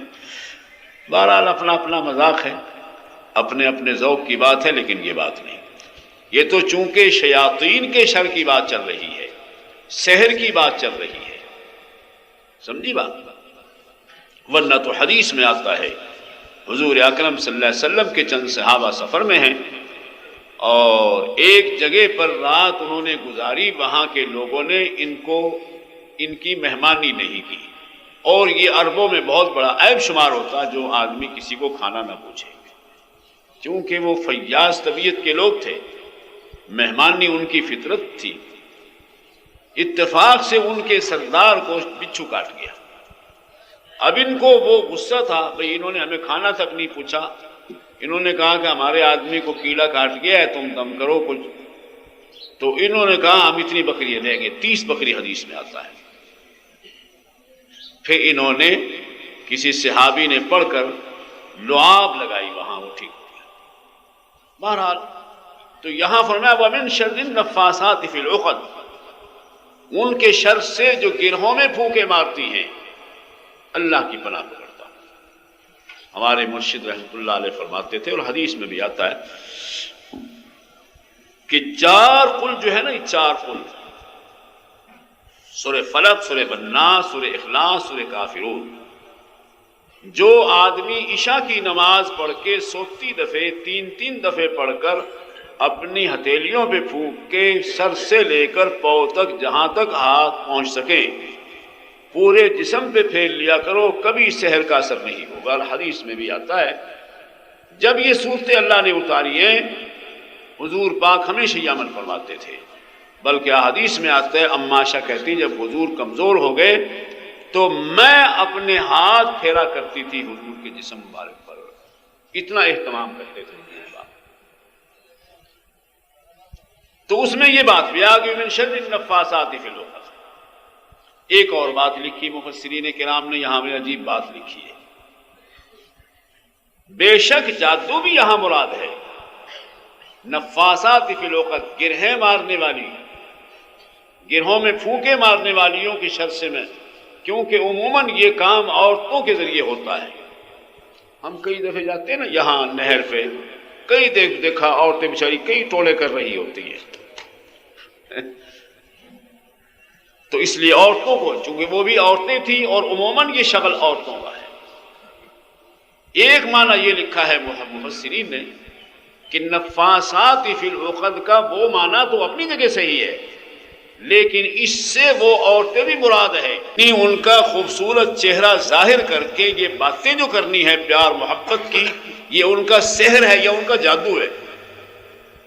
بہرحال اپنا اپنا مذاق ہے، اپنے اپنے ذوق کی بات ہے، لیکن یہ بات نہیں. یہ تو چونکہ شیاطین کے شر کی بات چل رہی ہے، سحر کی بات چل رہی ہے، سمجھی بات. ورنہ تو حدیث میں آتا ہے حضور اکرم صلی اللہ علیہ وسلم کے چند صحابہ سفر میں ہیں اور ایک جگہ پر رات انہوں نے گزاری، وہاں کے لوگوں نے ان کی مہمانی نہیں کی. اور یہ عربوں میں بہت بڑا عیب شمار ہوتا جو آدمی کسی کو کھانا نہ پوچھے، چونکہ وہ فیاض طبیعت کے لوگ تھے، مہمانی ان کی فطرت تھی. اتفاق سے ان کے سردار کو بچھو کاٹ گیا. اب ان کو وہ غصہ تھا، بھئی انہوں نے ہمیں کھانا تک نہیں پوچھا. انہوں نے کہا کہ ہمارے آدمی کو کیڑا کاٹ گیا ہے، تم دم کرو کچھ. تو انہوں نے کہا ہم اتنی بکریاں لیں گے، 30 بکری حدیث میں آتا ہے. پھر انہوں نے کسی صحابی نے پڑھ کر لعاب لگائی، وہاں وہ ٹھیک ہو گیا. بہرحال تو یہاں فرمایا ومن شر النفاثات فی العقد، ان کے شر سے جو گرہوں میں پھونکے مارتی ہیں اللہ کی پناہ پکڑتا ہوں. ہمارے مرشد رحمۃ اللہ علیہ فرماتے تھے، اور حدیث میں بھی آتا ہے کہ 4 قل جو ہے نا، یہ 4 قل، سورہ فلق، سورہ الناس، سورہ اخلاص، سورہ کافرون، جو آدمی عشاء کی نماز پڑھ کے 100 دفعے 3 دفعے پڑھ کر اپنی ہتھیلیوں پہ پھونک کے سر سے لے کر پاؤں تک جہاں تک ہاتھ پہنچ سکے پورے جسم پہ پھیر لیا کرو، کبھی سحر کا اثر نہیں ہوگا۔ حدیث میں بھی آتا ہے جب یہ صورتیں اللہ نے اتاری ہیں حضور پاک ہمیشہ یہ عمل فرماتے تھے، بلکہ حدیث میں آتا ہے عائشہ کہتی جب حضور کمزور ہو گئے تو میں اپنے ہاتھ پھیرا کرتی تھی حضور کے جسم مبارک پر، اتنا اہتمام کرتے تھے حضور پاک۔ تو اس میں یہ بات بھی آ گئی من شر النفاثات فی العقد۔ ایک اور بات لکھی مفسرین کرام نے، یہاں میں عجیب بات لکھی ہے، بے شک جادو بھی یہاں مراد ہے، نفاثات فی العقد گرہیں مارنے والی، گرہوں میں پھونکے مارنے والیوں کی شر سے میں، کیونکہ عموماً یہ کام عورتوں کے ذریعے ہوتا ہے۔ ہم کئی دفعے جاتے ہیں نا یہاں نہر پہ، کئی دیکھا عورتیں بیچاری کئی ٹولے کر رہی ہوتی ہیں تو اس لیے عورتوں کو، چونکہ وہ بھی عورتیں تھیں اور عموماً یہ شغل عورتوں کا ہے۔ ایک معنی یہ لکھا ہے مفسرین نے کہ نفاثات فی العقد کا وہ معنی تو اپنی جگہ صحیح ہے، لیکن اس سے وہ عورتیں بھی مراد ہے، ان کا خوبصورت چہرہ ظاہر کر کے یہ باتیں جو کرنی ہے پیار محبت کی، یہ ان کا سحر ہے یا ان کا جادو ہے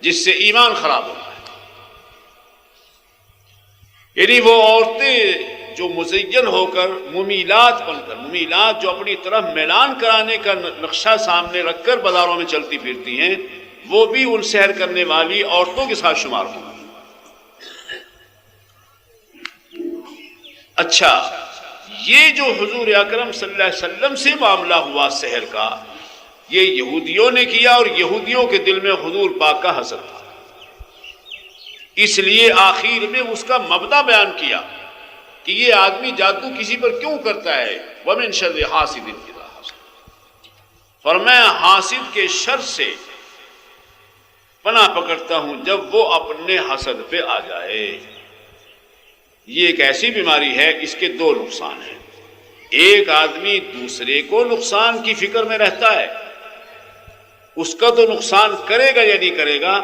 جس سے ایمان خراب ہوتا ہے۔ یعنی وہ عورتیں جو مزین ہو کر ممیلات بن کر، ممیلات جو اپنی طرف میلان کرانے کا نقشہ سامنے رکھ کر بازاروں میں چلتی پھرتی ہیں، وہ بھی ان سحر کرنے والی عورتوں کے ساتھ شمار ہوں۔ اچھا، یہ جو حضور اکرم صلی اللہ علیہ وسلم سے معاملہ ہوا سحر کا، یہ یہودیوں نے کیا اور یہودیوں کے دل میں حضور پاک کا حسد تھا، اس لیے آخر میں اس کا مبدا بیان کیا کہ یہ آدمی جادو کسی پر کیوں کرتا ہے۔ وَمِن شَرِّ حَاسِدٍ إِذَا حَسَدَ، فرمایا حاسد کے شر سے پناہ پکڑتا ہوں جب وہ اپنے حسد پہ آ جائے۔ یہ ایک ایسی بیماری ہے، اس کے دو نقصان ہیں۔ ایک آدمی دوسرے کو نقصان کی فکر میں رہتا ہے، اس کا تو نقصان کرے گا یا نہیں کرے گا،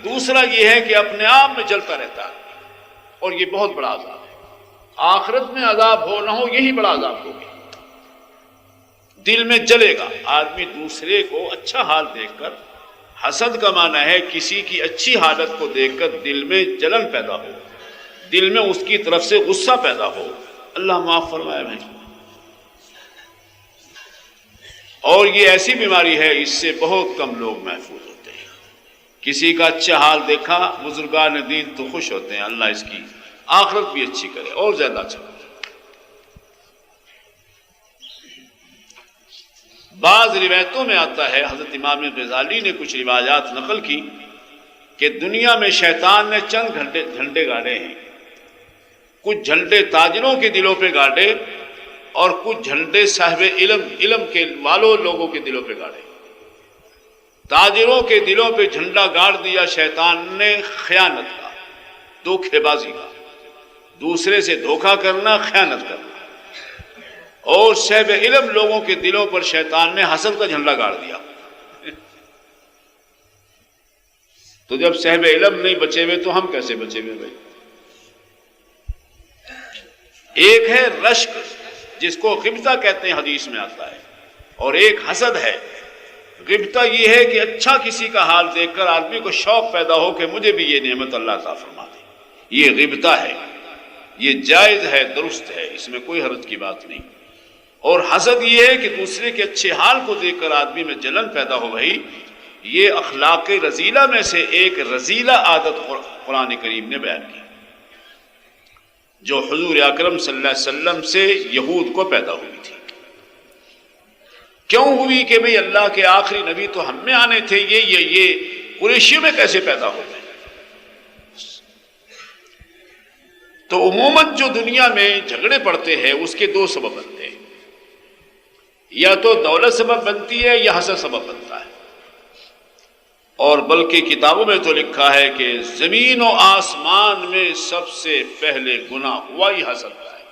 دوسرا یہ ہے کہ اپنے آپ میں جلتا رہتا ہے، اور یہ بہت بڑا عذاب ہے۔ آخرت میں عذاب ہو نہ ہو، یہی بڑا عذاب ہوگا، دل میں جلے گا۔ آدمی دوسرے کو اچھا حال دیکھ کر، حسد کا معنی ہے کسی کی اچھی حالت کو دیکھ کر دل میں جلن پیدا ہو، دل میں اس کی طرف سے غصہ پیدا ہو۔ اللہ معاف فرمائے بھائی۔ اور یہ ایسی بیماری ہے، اس سے بہت کم لوگ محفوظ ہوتے ہیں۔ کسی کا اچھا حال دیکھا، بزرگان دین تو خوش ہوتے ہیں، اللہ اس کی آخرت بھی اچھی کرے اور زیادہ اچھا کرے۔ بعض روایتوں میں آتا ہے، حضرت امام غزالی نے کچھ روایات نقل کی کہ دنیا میں شیطان نے چند جھنڈے گاڑے ہیں، کچھ جھنڈے تاجروں کے دلوں پہ گاڑے اور کچھ جھنڈے صاحب علم کے والوں لوگوں کے دلوں پہ گاڑے۔ تاجروں کے دلوں پہ جھنڈا گاڑ دیا شیطان نے خیانت کا، دھوکے بازی کا، دوسرے سے دھوکہ کرنا، خیانت کرنا، اور صاحب علم لوگوں کے دلوں پر شیطان نے حسد کا جھنڈا گاڑ دیا۔ تو جب صاحب علم نہیں بچے ہوئے تو ہم کیسے بچے ہوئے بھائی؟ ایک ہے رشک، جس کو غبطہ کہتے ہیں، حدیث میں آتا ہے، اور ایک حسد ہے۔ غبطہ یہ ہے کہ اچھا کسی کا حال دیکھ کر آدمی کو شوق پیدا ہو کہ مجھے بھی یہ نعمت اللہ عطا فرما دے، یہ غبطہ ہے، یہ جائز ہے، درست ہے، اس میں کوئی حرج کی بات نہیں۔ اور حسد یہ ہے کہ دوسرے کے اچھے حال کو دیکھ کر آدمی میں جلن پیدا ہو گئی۔ یہ اخلاق رذیلہ میں سے ایک رذیلہ عادت قرآن کریم نے بیان کی، جو حضور اکرم صلی اللہ علیہ وسلم سے یہود کو پیدا ہوئی تھی۔ کیوں ہوئی کہ بھئی اللہ کے آخری نبی تو ہم میں آنے تھے، یہ قریشیوں میں کیسے پیدا ہو گئے؟ تو عموماً جو دنیا میں جھگڑے پڑتے ہیں اس کے دو سبب بنتے ہیں، یا تو دولت سبب بنتی ہے یا حسد سبب بنتا ہے۔ اور بلکہ کتابوں میں تو لکھا ہے کہ زمین و آسمان میں سب سے پہلے گناہ ہوا ہی حسد کا ہے۔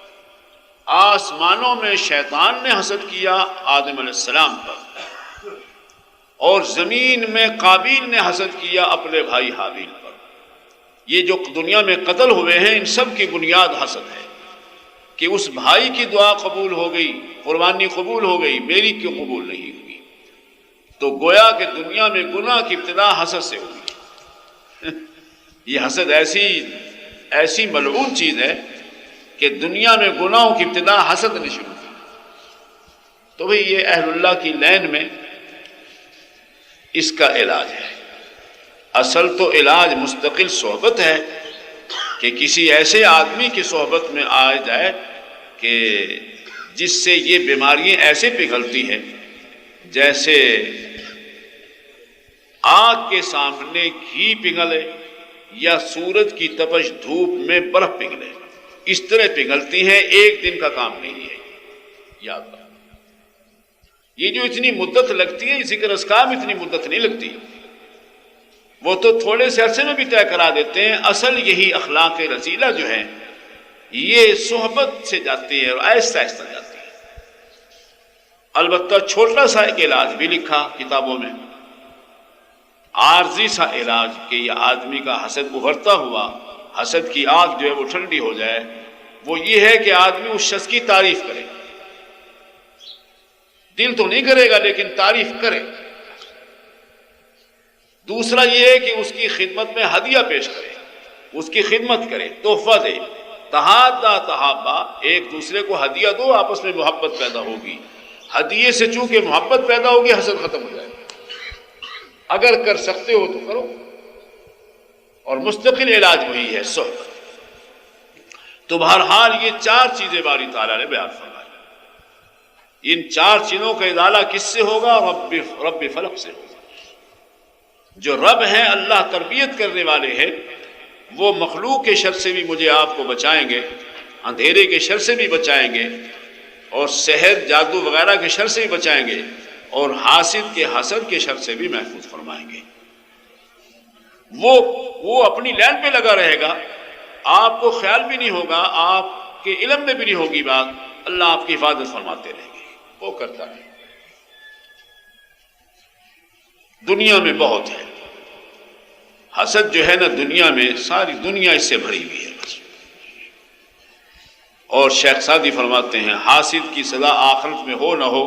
آسمانوں میں شیطان نے حسد کیا آدم علیہ السلام پر، اور زمین میں قابیل نے حسد کیا اپنے بھائی حابیل پر۔ یہ جو دنیا میں قتل ہوئے ہیں ان سب کی بنیاد حسد ہے کہ اس بھائی کی دعا قبول ہو گئی، قربانی قبول ہو گئی، میری کیوں قبول نہیں ہوئی؟ تو گویا کہ دنیا میں گناہ کی ابتدا حسد سے ہوئی۔ یہ حسد ایسی ملعون چیز ہے کہ دنیا میں گناہوں کی ابتدا حسد نے شروع کی۔ تو بھئی یہ اہل اللہ کی لین میں اس کا علاج ہے۔ اصل تو علاج مستقل صحبت ہے کہ کسی ایسے آدمی کی صحبت میں آ جائے کہ جس سے یہ بیماریاں ایسے پگھلتی ہیں جیسے آگ کے سامنے گھی پگھلے یا سورج کی تپش دھوپ میں برف پگھلے، اس طرح پگھلتی ہیں، ایک دن کا کام نہیں ہے۔ یاد رکھنا، یہ جو اتنی مدت لگتی ہے، ذکر اذکار میں اتنی مدت نہیں لگتی، وہ تو تھوڑے سے عرصے میں بھی طے کرا دیتے ہیں۔ اصل یہی اخلاق رذیلہ جو ہے یہ صحبت سے جاتی ہے اور آہستہ آہستہ جاتی ہے۔ البتہ چھوٹا سا ایک علاج بھی لکھا کتابوں میں، عارضی سا علاج کہ یہ آدمی کا حسد ابھرتا ہوا، حسد کی آگ جو ہے وہ ٹھنڈی ہو جائے، وہ یہ ہے کہ آدمی اس شخص کی تعریف کرے، دل تو نہیں کرے گا لیکن تعریف کرے۔ دوسرا یہ ہے کہ اس کی خدمت میں ہدیہ پیش کرے، اس کی خدمت کرے، تحفہ دے۔ تحادہ تحابہ، ایک دوسرے کو ہدیہ دو، آپس میں محبت پیدا ہوگی۔ ہدیے سے چونکہ محبت پیدا ہوگی، حسد ختم ہو جائے گا۔ اگر کر سکتے ہو تو کرو، اور مستقل علاج وہی ہے صحبت۔ تو بہرحال یہ چار چیزیں باری تعالیٰ نے بیان فرمائی۔ ان چار چیزوں کا ازالہ کس سے ہوگا؟ رب فلق سے ہوگا۔ جو رب ہیں، اللہ تربیت کرنے والے ہیں، وہ مخلوق کے شر سے بھی مجھے آپ کو بچائیں گے، اندھیرے کے شر سے بھی بچائیں گے، اور سحر جادو وغیرہ کے شر سے بھی بچائیں گے، اور حاسد کے حسد کے شر سے بھی محفوظ فرمائیں گے۔ وہ اپنی لین پہ لگا رہے گا، آپ کو خیال بھی نہیں ہوگا، آپ کے علم میں بھی نہیں ہوگی بات، اللہ آپ کی حفاظت فرماتے رہیں گے۔ وہ کرتا ہے، دنیا میں بہت ہے حسد جو ہے نا، دنیا میں ساری دنیا اس سے بھری ہوئی ہے بس۔ اور شیخ سعدی فرماتے ہیں حاسد کی سزا آخرت میں ہو نہ ہو،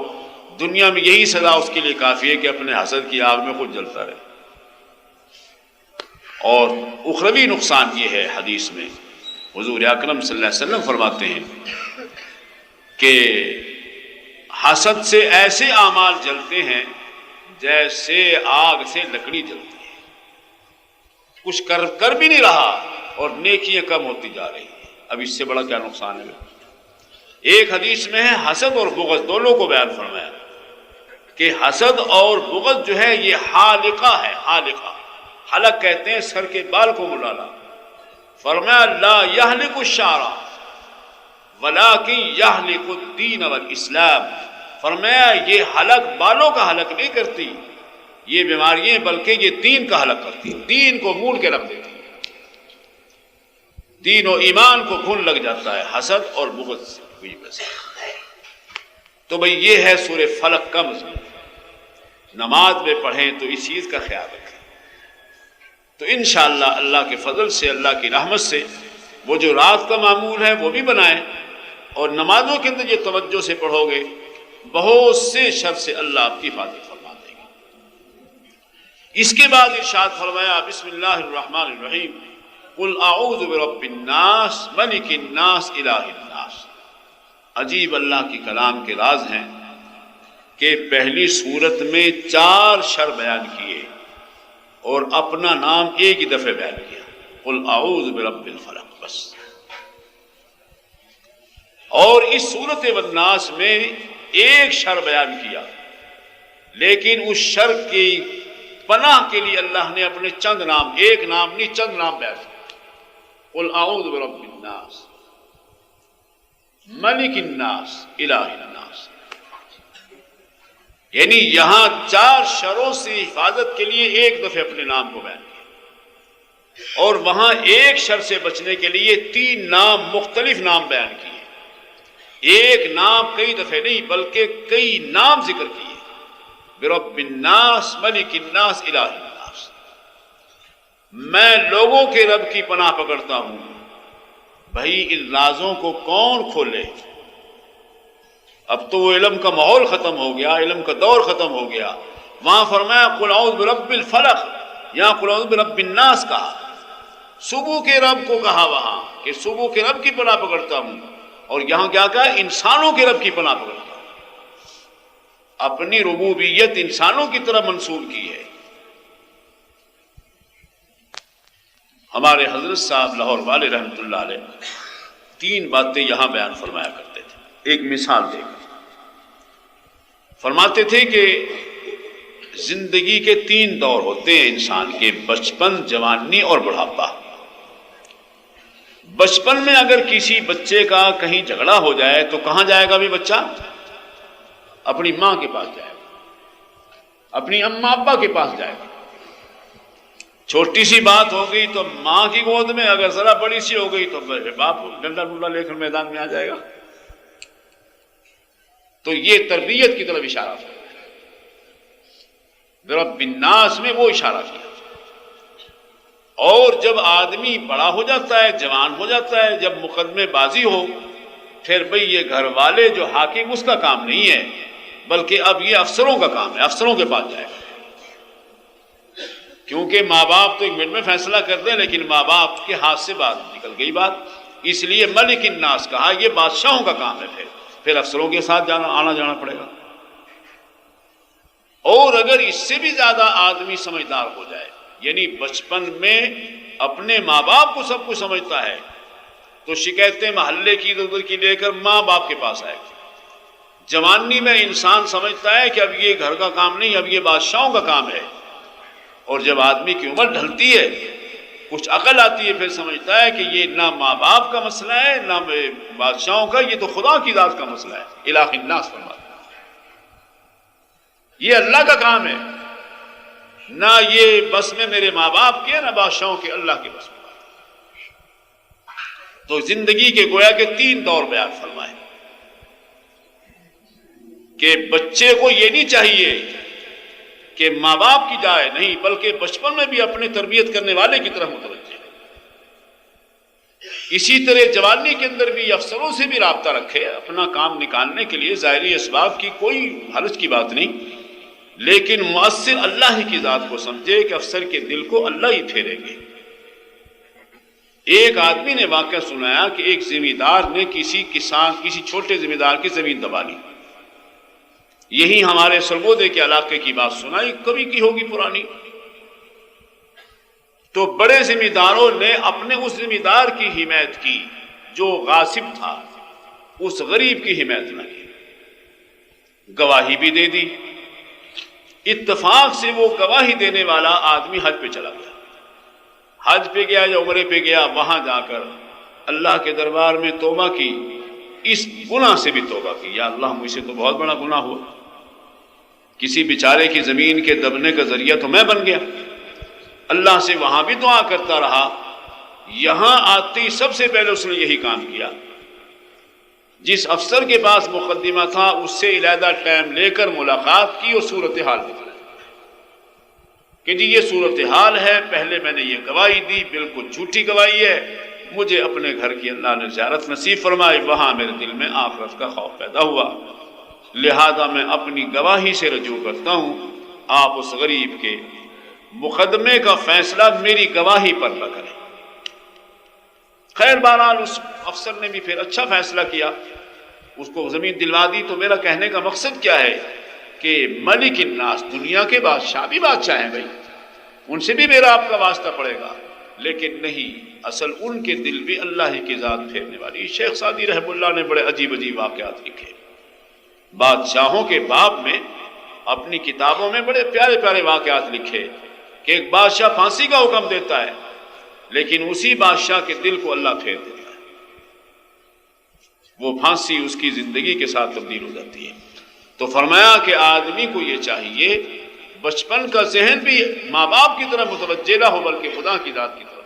دنیا میں یہی سزا اس کے لیے کافی ہے کہ اپنے حسد کی آگ میں خود جلتا رہے۔ اور اخروی نقصان یہ ہے، حدیث میں حضور اکرم صلی اللہ علیہ وسلم فرماتے ہیں کہ حسد سے ایسے اعمال جلتے ہیں جیسے آگ سے لکڑی جلتی ہے، کچھ کر بھی نہیں رہا اور نیکیاں کم ہوتی جا رہی ہیں۔ اب اس سے بڑا کیا نقصان ہے؟ ایک حدیث میں ہے حسد اور بغض دونوں کو بیان فرمایا کہ حسد اور بغض جو ہے یہ حالقہ ہے، حالقہ، حلق کہتے ہیں سر کے بال کو ملانا۔ فرمایا لا یحلق الشعر ولکن یحلق الدین والاسلام، فرمایا یہ حلق بالوں کا حلق نہیں کرتی یہ بیماریاں، بلکہ یہ دین کا حلق کرتی، دین کو مول کے رکھ دیتی، دین و ایمان کو گھن لگ جاتا ہے حسد اور بغض سے ہوئی وجہ۔ تو بھئی یہ ہے سورہ فلق کا مضمون، نماز میں پڑھیں تو اس چیز کا خیال رکھیں۔ تو انشاءاللہ اللہ کے فضل سے، اللہ کی رحمت سے وہ جو رات کا معمول ہے وہ بھی بنائیں، اور نمازوں کے اندر یہ توجہ سے پڑھو گے، بہت سے شر سے اللہ آپ کی حفاظت فرما دے گا۔ اس کے بعد ارشاد فرمایا بسم اللہ الرحمن الرحیم قل اعوذ برب الناس ملک الناس الہ الناس۔ عجیب اللہ کی کلام کے راز ہیں کہ پہلی سورت میں 4 شر بیان کیے اور اپنا نام ایک ہی دفعہ بیان کیا، قل اعوذ برب الفلق بس۔ اور اس سورت والناس میں ایک شر بیان کیا، لیکن اس شر کی پناہ کے لیے اللہ نے اپنے چند نام، ایک نام نہیں چند نام بیان کیا، قل اعوذ برب الناس ملک الناس الہ الناس۔ یعنی یہاں 4 شروں سے حفاظت کے لیے ایک دفعہ اپنے نام کو بیان کیا، اور وہاں ایک شر سے بچنے کے لیے 3 نام، مختلف نام بیان کیے۔ ایک نام کئی دفعے نہیں بلکہ کئی نام ذکر کیے، برب الناس ملک الناس الہ الناس، میں لوگوں کے رب کی پناہ پکڑتا ہوں۔ بھائی ان رازوں کو کون کھولے؟ اب تو وہ علم کا ماحول ختم ہو گیا، علم کا دور ختم ہو گیا۔ وہاں فرمایا قل اعوذ برب الفلق، یہاں قل اعوذ برب الناس کہا، صبح کے رب کو کہا وہاں کہ صبح کے رب کی پناہ پکڑتا ہوں، اور یہاں کیا کہا؟ انسانوں کے رب کی پناہ پکڑتا ہوں۔ اپنی ربوبیت انسانوں کی طرح منسوب کی ہے۔ ہمارے حضرت صاحب لاہور والے رحمۃ اللہ علیہ 3 باتیں یہاں بیان فرمایا کرتے تھے، ایک مثال دے کر فرماتے تھے کہ زندگی کے 3 دور ہوتے ہیں انسان کے، بچپن، جوانی اور بڑھاپا۔ بچپن میں اگر کسی بچے کا کہیں جھگڑا ہو جائے تو کہاں جائے گا بھی بچہ؟ اپنی ماں کے پاس جائے گا، اپنی اماں ابا کے پاس جائے گا۔ چھوٹی سی بات ہو گئی تو ماں کی گود میں، اگر ذرا بڑی سی ہو گئی تو باپ ڈنڈا ڈنڈا لے کر میدان میں آ جائے گا۔ تو یہ تربیت کی طرف اشارہ ہے۔ رب الناس میں وہ اشارہ کیا۔ اور جب آدمی بڑا ہو جاتا ہے، جوان ہو جاتا ہے، جب مقدمے بازی ہو، پھر بھئی یہ گھر والے جو حاکم، اس کا کام نہیں ہے، بلکہ اب یہ افسروں کا کام ہے، افسروں کے پاس جائے گا۔ کیونکہ ماں باپ تو 1 منٹ میں فیصلہ کرتے ہیں، لیکن ماں باپ کے ہاتھ سے بات نکل گئی بات، اس لیے ملک الناس کہا، یہ بادشاہوں کا کام ہے، پھر افسروں کے ساتھ آنا جانا پڑے گا۔ اور اگر اس سے بھی زیادہ آدمی سمجھدار ہو جائے، یعنی بچپن میں اپنے ماں باپ کو سب کچھ سمجھتا ہے، تو شکایتیں محلے کی ادھر کی لے کر ماں باپ کے پاس آئے گی۔ جوانی میں انسان سمجھتا ہے کہ اب یہ گھر کا کام نہیں، اب یہ بادشاہوں کا کام ہے، اور جب آدمی کی عمر ڈھلتی ہے، کچھ عقل آتی ہے، پھر سمجھتا ہے کہ یہ نہ ماں باپ کا مسئلہ ہے، نہ بادشاہوں کا، یہ تو خدا کی ذات کا مسئلہ ہے۔ الہ الناس فرماتا ہے یہ اللہ کا کام ہے، نہ یہ بس میں میرے ماں باپ کے، نہ بادشاہوں کے، اللہ کے بس میں۔ تو زندگی کے گویا کے 3 دور بیان فرمائے کہ بچے کو یہ نہیں چاہیے کہ ماں باپ کی جائے، نہیں، بلکہ بچپن میں بھی اپنے تربیت کرنے والے کی طرف متوجہ۔ اسی طرح جوانی کے اندر بھی افسروں سے بھی رابطہ رکھے، اپنا کام نکالنے کے لیے ظاہری اسباب کی کوئی حرج کی بات نہیں، لیکن مؤثر اللہ ہی کی ذات کو سمجھے کہ افسر کے دل کو اللہ ہی پھیریں گے۔ ایک آدمی نے واقعہ سنایا کہ ایک زمیندار نے کسی چھوٹے زمیندار کی زمین دبا لی۔ یہی ہمارے سرگودے کے علاقے کی بات سنائی، کبھی کی ہوگی پرانی۔ تو بڑے زمینداروں نے اپنے اس زمیندار کی حمایت کی جو غاصب تھا، اس غریب کی حمایت نہ کی، گواہی بھی دے دی۔ اتفاق سے وہ گواہی دینے والا آدمی حج پہ چلا گیا، حج پہ گیا یا عمرے پہ گیا، وہاں جا کر اللہ کے دربار میں توبہ کی، اس گناہ سے بھی توبہ کی، یا اللہ مجھ سے تو بہت بڑا گناہ ہوا، کسی بیچارے کی زمین کے دبنے کا ذریعہ تو میں بن گیا۔ اللہ سے وہاں بھی دعا کرتا رہا، یہاں آتے ہی سب سے پہلے اس نے یہی کام کیا۔ جس افسر کے پاس مقدمہ تھا اس سے علیحدہ ٹائم لے کر ملاقات کی اور صورتحال دکھائی کہ جی یہ صورتحال ہے، پہلے میں نے یہ گواہی دی، بالکل جھوٹی گواہی ہے، مجھے اپنے گھر کی اللہ نے زیارت نصیب فرمائی، وہاں میرے دل میں آخرت کا خوف پیدا ہوا، لہذا میں اپنی گواہی سے رجوع کرتا ہوں، آپ اس غریب کے مقدمے کا فیصلہ میری گواہی پر نہ کریں۔ خیر بہرحال اس افسر نے بھی پھر اچھا فیصلہ کیا، اس کو زمین دلوا دی۔ تو میرا کہنے کا مقصد کیا ہے کہ ملک الناس، دنیا کے بادشاہ بھی بادشاہ ہیں بھائی، ان سے بھی میرا آپ کا واسطہ پڑے گا، لیکن نہیں، اصل ان کے دل بھی اللہ ہی کی ذات پھیرنے والی۔ شیخ سعدی رحمہ اللہ نے بڑے عجیب عجیب واقعات لکھے، بادشاہوں کے باب میں اپنی کتابوں میں بڑے پیارے پیارے واقعات لکھے کہ ایک بادشاہ پھانسی کا حکم دیتا ہے، لیکن اسی بادشاہ کے دل کو اللہ پھیر دیتا ہے، وہ پھانسی اس کی زندگی کے ساتھ تبدیل ہو جاتی ہے۔ تو فرمایا کہ آدمی کو یہ چاہیے بچپن کا ذہن بھی ماں باپ کی طرح متوجہ نہ ہو بلکہ خدا کی ذات کی طرف،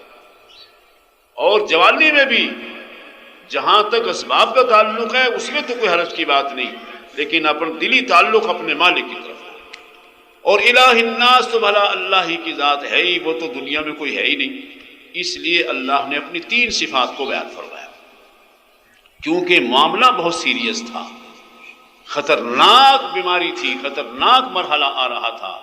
اور جوانی میں بھی جہاں تک اسباب کا تعلق ہے اس میں تو کوئی حرج کی بات نہیں، لیکن اپنا دلی تعلق اپنے مالک کی طرف ہے۔ اور الہ الناس تو بھلا اللہ ہی کی ذات ہے ہی، وہ تو دنیا میں کوئی ہے ہی نہیں، اس لیے اللہ نے اپنی 3 صفات کو بیان فرمایا، کیونکہ معاملہ بہت سیریس تھا، خطرناک بیماری تھی، خطرناک مرحلہ آ رہا تھا،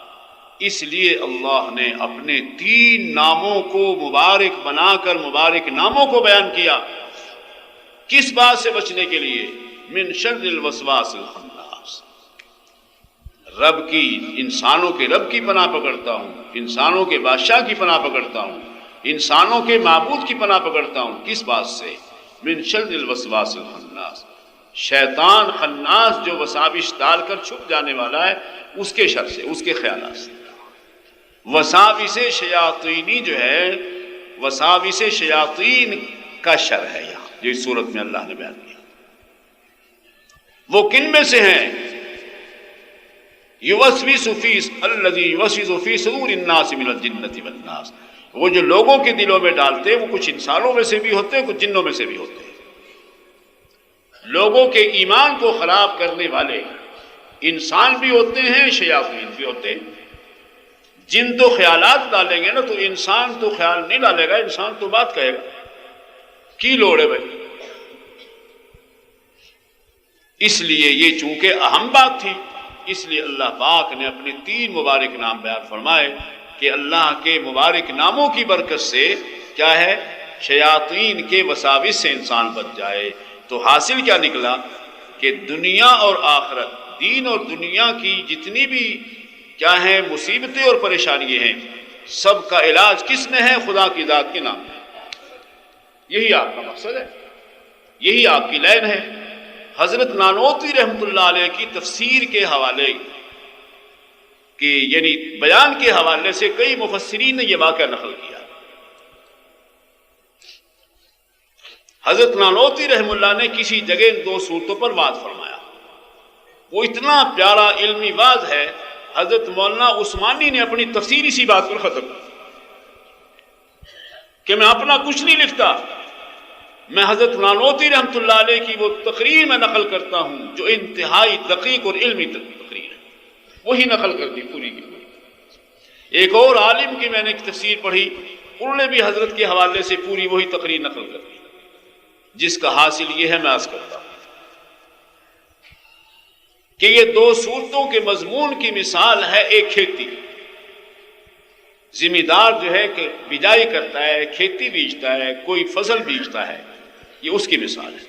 اس لیے اللہ نے اپنے 3 ناموں کو مبارک بنا کر مبارک ناموں کو بیان کیا۔ کس بات سے بچنے کے لیے؟ من شر الوسواس الخناس، رب کی، انسانوں کے رب کی پناہ پکڑتا ہوں، انسانوں کے بادشاہ کی پناہ پکڑتا ہوں، انسانوں کے معبود کی پناہ پکڑتا ہوں۔ کس بات سے؟ من شر الوسواس الخناس، شیطان خناس جو وساوس ڈال کر چھپ جانے والا ہے، اس کے شر سے، اس کے خیالات سے۔ وساوس شیاطینی جو ہے، وساوس شیاطین کا شر ہے یہاں جو اس صورت میں اللہ نے بیان کیا۔ وہ کن میں سے ہیں؟ یوسوس فی الذی یوسوس فی صدور الناس من الجنۃ والناس، وہ جو لوگوں کے دلوں میں ڈالتے ہیں، وہ کچھ انسانوں میں سے بھی ہوتے ہیں، کچھ جنوں میں سے بھی ہوتے ہیں۔ لوگوں کے ایمان کو خراب کرنے والے انسان بھی ہوتے ہیں، شیاطین بھی ہوتے ہیں۔ جن تو خیالات ڈالیں گے نا، تو انسان تو خیال نہیں ڈالے گا، انسان تو بات کہے گا، کی لوڑ ہے بھائی؟ اس لیے یہ چونکہ اہم بات تھی، اس لیے اللہ پاک نے اپنے 3 مبارک نام بیان فرمائے کہ اللہ کے مبارک ناموں کی برکت سے کیا ہے؟ شیاطین کے وساوس سے انسان بچ جائے۔ تو حاصل کیا نکلا کہ دنیا اور آخرت، دین اور دنیا کی جتنی بھی کیا ہیں مصیبتیں اور پریشانیاں ہیں، سب کا علاج کس میں ہے؟ خدا کی ذات کے نام میں۔ یہی آپ کا مقصد ہے، یہی آپ کی لین ہے۔ حضرت نانوتوی رحمۃ اللہ علیہ کی تفسیر کے حوالے کی، یعنی بیان کے حوالے سے کئی مفسرین نے یہ واقعہ نقل کیا۔ حضرت نانوتوی رحمۃ اللہ نے کسی جگہ ان 2 صورتوں پر واضح فرمایا، وہ اتنا پیارا علمی واضح ہے، حضرت مولانا عثمانی نے اپنی تفسیر اسی بات پر ختم کہ میں اپنا کچھ نہیں لکھتا، میں حضرت نانوتوی رحمۃ اللہ علیہ کی وہ تقریر میں نقل کرتا ہوں جو انتہائی دقیق اور علمی تقریر ہے، وہی نقل کر دی پوری کی پوری۔ ایک اور عالم کی میں نے ایک تفسیر پڑھی، انہوں نے بھی حضرت کے حوالے سے پوری وہی تقریر نقل کر دی، جس کا حاصل یہ ہے، میں عرض کرتا ہوں کہ یہ 2 صورتوں کے مضمون کی مثال ہے ایک کھیتی۔ ذمہ دار جو ہے کہ بجائی کرتا ہے، کھیتی بیچتا ہے، کوئی فصل بیچتا ہے، یہ اس کی مثال ہے۔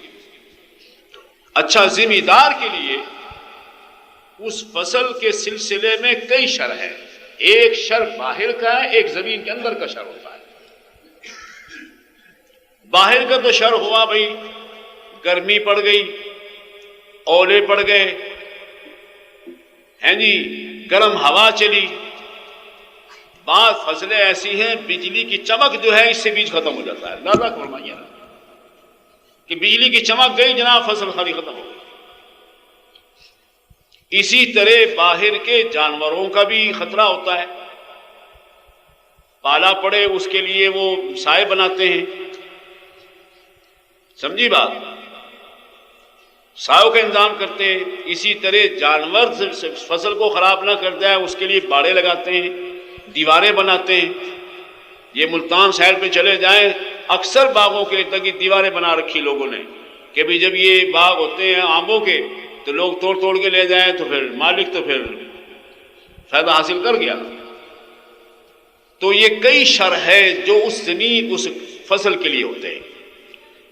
اچھا، ذمہ دار کے لیے اس فصل کے سلسلے میں کئی شر ہیں، ایک شر باہر کا ہے، ایک زمین کے اندر کا شر ہوتا ہے۔ باہر کا تو شر ہوا بھائی، گرمی پڑ گئی، اولے پڑ گئے ہیں جی، گرم ہوا چلی، بعض فصلیں ایسی ہیں بجلی کی چمک جو ہے اس سے بیج ختم ہو جاتا ہے۔ اندازہ فرمائیے کہ بجلی کی چمک گئی جناب، فصل خالی ختم ہو گئی۔ اسی طرح باہر کے جانوروں کا بھی خطرہ ہوتا ہے، پالا پڑے اس کے لیے وہ سائے بناتے ہیں، سمجھی بات، سایوں کا انتظام کرتے ہیں۔ اسی طرح جانور فصل کو خراب نہ کر جائے اس کے لیے باڑے لگاتے ہیں، دیواریں بناتے ہیں۔ یہ ملتان سائڈ پہ چلے جائیں، اکثر باغوں کے ارد گرد دیواریں بنا رکھی لوگوں نے کہ بھی جب یہ باغ ہوتے ہیں آموں کے تو لوگ توڑ توڑ کے لے جائیں، تو پھر مالک تو پھر فائدہ حاصل کر گیا۔ تو یہ کئی شر ہے جو اس زمین، اس فصل کے لیے ہوتے ہیں۔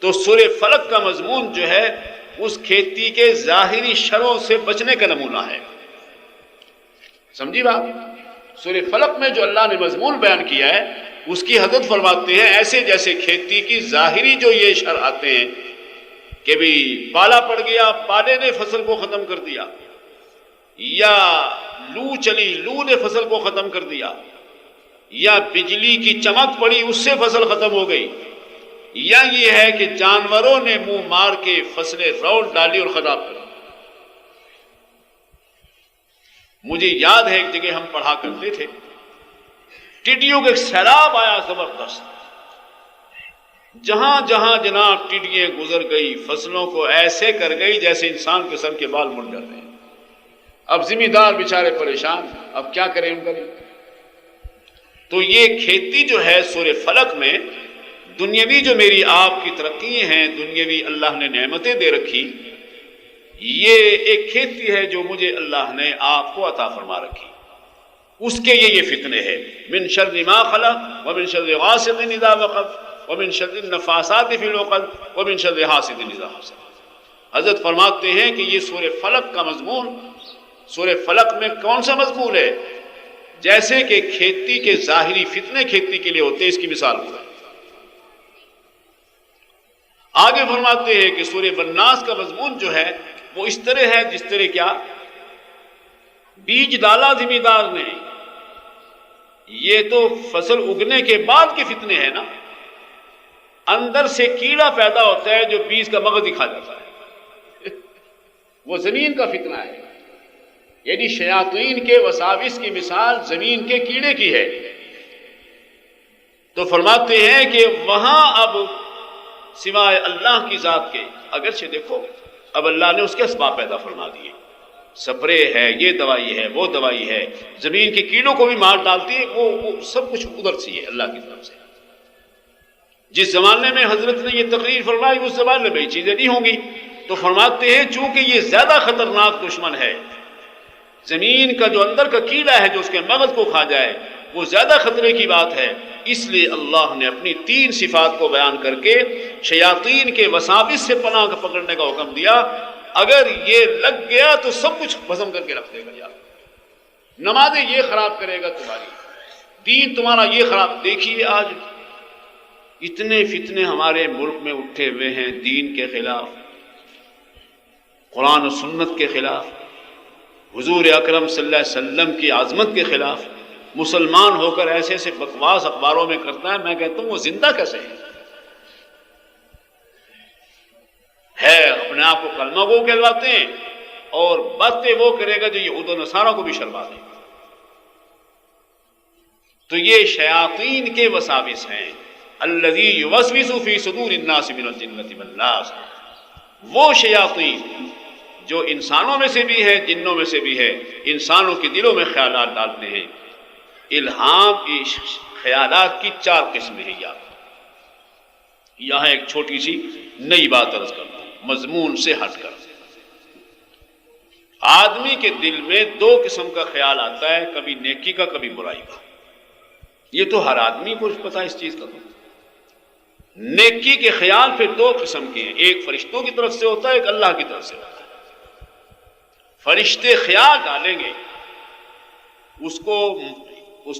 تو سورہ فلق کا مضمون جو ہے اس کھیتی کے ظاہری شروں سے بچنے کا نمونہ ہے، سمجھی بات؟ سورہ فلق میں جو اللہ نے مضمون بیان کیا ہے اس کی حضرت فرماتے ہیں ایسے جیسے کھیتی کی ظاہری جو یہ شر آتے ہیں کہ بھی پالا پڑ گیا، پالے نے فصل کو ختم کر دیا، یا لو چلی، لو نے فصل کو ختم کر دیا، یا بجلی کی چمک پڑی اس سے فصل ختم ہو گئی، یا یہ ہے کہ جانوروں نے منہ مار کے فصلیں روڑ ڈالی اور خراب کر دی۔ مجھے یاد ہے ایک جگہ ہم پڑھا کرتے تھے، ٹڈیوں کا ایک سیلاب آیا زبردست، جہاں جہاں جناب ٹڈیاں گزر گئی، فصلوں کو ایسے کر گئی جیسے انسان کے سر کے بال مڑ جاتے ہیں۔ اب زمیندار بیچارے پریشان، اب کیا کریں ان کا؟ تو یہ کھیتی جو ہے سورہ فلق میں دنیاوی جو میری آپ کی ترقی ہیں، دنیاوی اللہ نے نعمتیں دے رکھی، یہ ایک کھیتی ہے جو مجھے اللہ نے آپ کو عطا فرما رکھی، اس کے یہ فتنے ہیں۔ من شر ما خلق ومن شر غاسق اذا وقب ومن شر النفاثات فی العقد ومن شر حاسد اذا حسد۔ حضرت فرماتے ہیں کہ یہ سورہ فلق کا مضمون، سورہ فلق میں کون سا مضمون ہے؟ جیسے کہ کھیتی کے ظاہری فتنے کھیتی کے لیے ہوتے ہیں، اس کی مثال ہوا ہے۔ آگے فرماتے ہیں کہ سورہ والناس کا مضمون جو ہے وہ اس طرح ہے جس طرح کیا بیج ڈالا زمیندار نے، یہ تو فصل اگنے کے بعد کے فتنے ہیں نا، اندر سے کیڑا پیدا ہوتا ہے جو بیج کا مغز ہی کھا جاتا ہے، وہ زمین کا فتنہ ہے۔ یعنی شیاطین کے وساوس کی مثال زمین کے کیڑے کی ہے۔ تو فرماتے ہیں کہ وہاں اب سوائے اللہ کی ذات کے، اگرچہ دیکھو اب اللہ نے اس کے اسباب پیدا فرما دیے، سپرے ہے، یہ دوائی ہے، وہ دوائی ہے، زمین کے کیڑوں کو بھی مار ڈالتی ہے، وہ سب کچھ قدرت سے ہے، اللہ کی طرف سے۔ جس زمانے میں حضرت نے یہ تقریر فرمائی اس زمانے میں یہ چیزیں نہیں ہوں گی، تو فرماتے ہیں چونکہ یہ زیادہ خطرناک دشمن ہے، زمین کا جو اندر کا کیڑا ہے جو اس کے مغز کو کھا جائے وہ زیادہ خطرے کی بات ہے، اس لیے اللہ نے اپنی 3 صفات کو بیان کر کے شیاطین کے وساوس سے پناہ پکڑنے کا حکم دیا۔ اگر یہ لگ گیا تو سب کچھ بھسم کر کے رکھ دے گا، یار نمازیں یہ خراب کرے گا تمہاری، دین تمہارا یہ خراب۔ دیکھیے آج اتنے فتنے ہمارے ملک میں اٹھے ہوئے ہیں، دین کے خلاف، قرآن و سنت کے خلاف، حضور اکرم صلی اللہ علیہ وسلم کی عظمت کے خلاف۔ مسلمان ہو کر ایسے ایسے بکواس اخباروں میں کرتا ہے، میں کہتا ہوں وہ زندہ کیسے ہے اپنے آپ کو کلمہ گو کہلواتے ہیں اور باتیں وہ کرے گا جو یہود و نصارہ کو بھی شرما دے۔ تو یہ شیاطین کے وساوس ہیں، الذی یوسوس فی صدور الناس من الجنۃ والناس، وہ شیاطین جو انسانوں میں سے بھی ہے جنوں میں سے بھی ہے، انسانوں کے دلوں میں خیالات ڈالتے ہیں۔ الہام کی خیالات کی 4 قسمیں ہیں۔ یہاں ایک چھوٹی سی نئی بات عرض کرتا ہوں مضمون سے ہٹ کر۔ آدمی کے دل میں 2 قسم کا خیال آتا ہے، کبھی نیکی کا کبھی برائی کا، یہ تو ہر آدمی کو پتا اس چیز کا۔ نیکی کے خیال پھر 2 قسم کے ہیں، ایک فرشتوں کی طرف سے ہوتا ہے، ایک اللہ کی طرف سے ہوتا ہے۔ فرشتے خیال ڈالیں گے، اس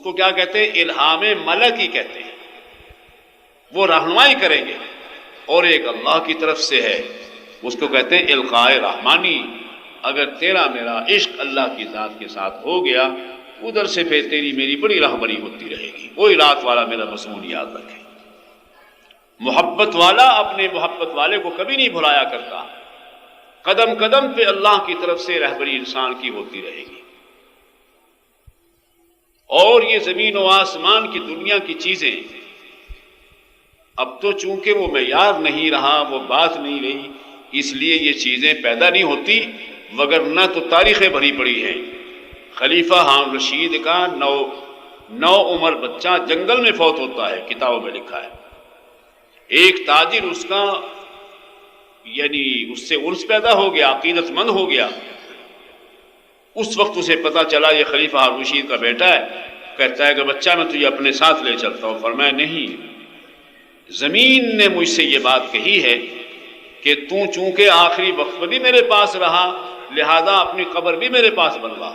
کو کیا کہتے ہیں؟ الہام ملکی کہتے ہیں، وہ رہنمائی کریں گے۔ اور ایک اللہ کی طرف سے ہے، اس کو کہتے ہیں القاء رحمانی۔ اگر تیرا میرا عشق اللہ کی ذات کے ساتھ ہو گیا، ادھر سے پھر تیری میری بڑی رہبری ہوتی رہے گی۔ وہی رات والا میرا مضمون یاد رکھے، محبت والا اپنے محبت والے کو کبھی نہیں بھلایا کرتا، قدم قدم پہ اللہ کی طرف سے رہبری انسان کی ہوتی رہے گی۔ اور یہ زمین و آسمان کی دنیا کی چیزیں اب تو چونکہ وہ معیار نہیں رہا، وہ بات نہیں رہی، اس لیے یہ چیزیں پیدا نہیں ہوتی، وگرنہ تو تاریخیں بھری پڑی ہیں۔ خلیفہ ہارون رشید کا نو عمر بچہ جنگل میں فوت ہوتا ہے، کتابوں میں لکھا ہے۔ ایک تاجر اس کا یعنی اس سے انس پیدا ہو گیا، عقیدت مند ہو گیا۔ اس وقت اسے پتا چلا یہ خلیفہ ہارون رشید کا بیٹا ہے، کہتا ہے کہ بچہ میں تجھے اپنے ساتھ لے چلتا ہوں۔ فرمایا نہیں، زمین نے مجھ سے یہ بات کہی ہے کہ تو چونکہ آخری وقت میں بھی میرے پاس رہا، لہذا اپنی قبر بھی میرے پاس بنوا،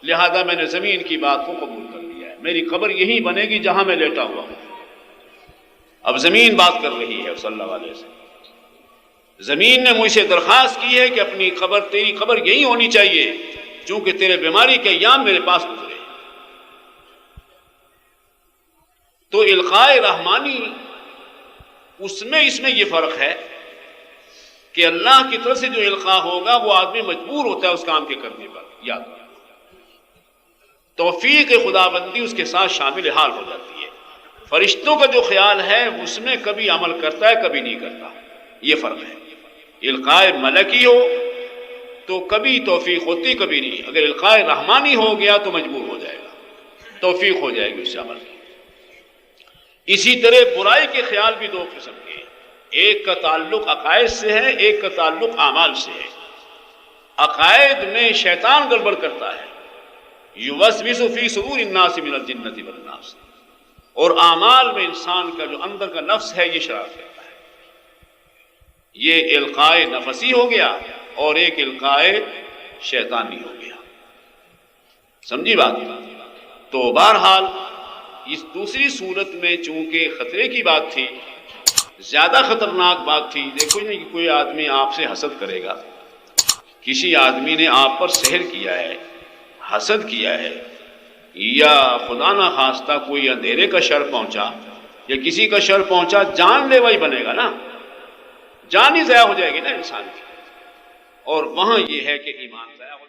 لہذا میں نے زمین کی بات کو قبول کر لیا ہے، میری قبر یہی بنے گی جہاں میں لیٹا ہوا ہوں۔ اب زمین بات کر رہی ہے صلی اللہ علیہ وسلم، زمین نے مجھ سے درخواست کی ہے کہ اپنی قبر، تیری قبر یہی ہونی چاہیے چونکہ تیرے بیماری کے ایام میرے پاس گزرے۔ تو القاء رحمانی اس میں یہ فرق ہے کہ اللہ کی طرف سے جو القاء ہوگا وہ آدمی مجبور ہوتا ہے اس کام کے کرنے پر، یاد رکھنا، توفیق خداوندی اس کے ساتھ شامل حال ہو جاتی ہے۔ فرشتوں کا جو خیال ہے اس میں کبھی عمل کرتا ہے کبھی نہیں کرتا، یہ فرق ہے۔ القاء ملکی ہو تو کبھی توفیق ہوتی کبھی نہیں، اگر القاء رحمانی ہو گیا تو مجبور ہو جائے گا، توفیق ہو جائے گی اس سے عمل کی۔ اسی طرح برائی کے خیال بھی دو قسم کے، ایک کا تعلق عقائد سے ہے، ایک کا تعلق اعمال سے ہے۔ عقائد میں شیطان گڑبڑ کرتا ہے، یوسوس فی صدور الناس من الجنۃ والناس، اور اعمال میں انسان کا جو اندر کا نفس ہے یہ شرارت کرتا ہے۔ یہ القاء نفسی ہو گیا اور ایک القاء شیطانی ہو گیا، سمجھی بات؟ تو بہرحال اس دوسری صورت میں چونکہ خطرے کی بات تھی، زیادہ خطرناک بات تھی۔ دیکھو نہیں کہ کوئی آدمی آپ سے حسد کرے گا، کسی آدمی نے آپ پر سحر کیا ہے، حسد کیا ہے، یا خدا نہ خواستہ کوئی اندھیرے کا شر پہنچا یا کسی کا شر پہنچا، جان لیوا ہی بنے گا نا، جان ہی ضائع ہو جائے گی نا انسان کی، اور وہاں یہ ہے کہ ایمان ضائع ہو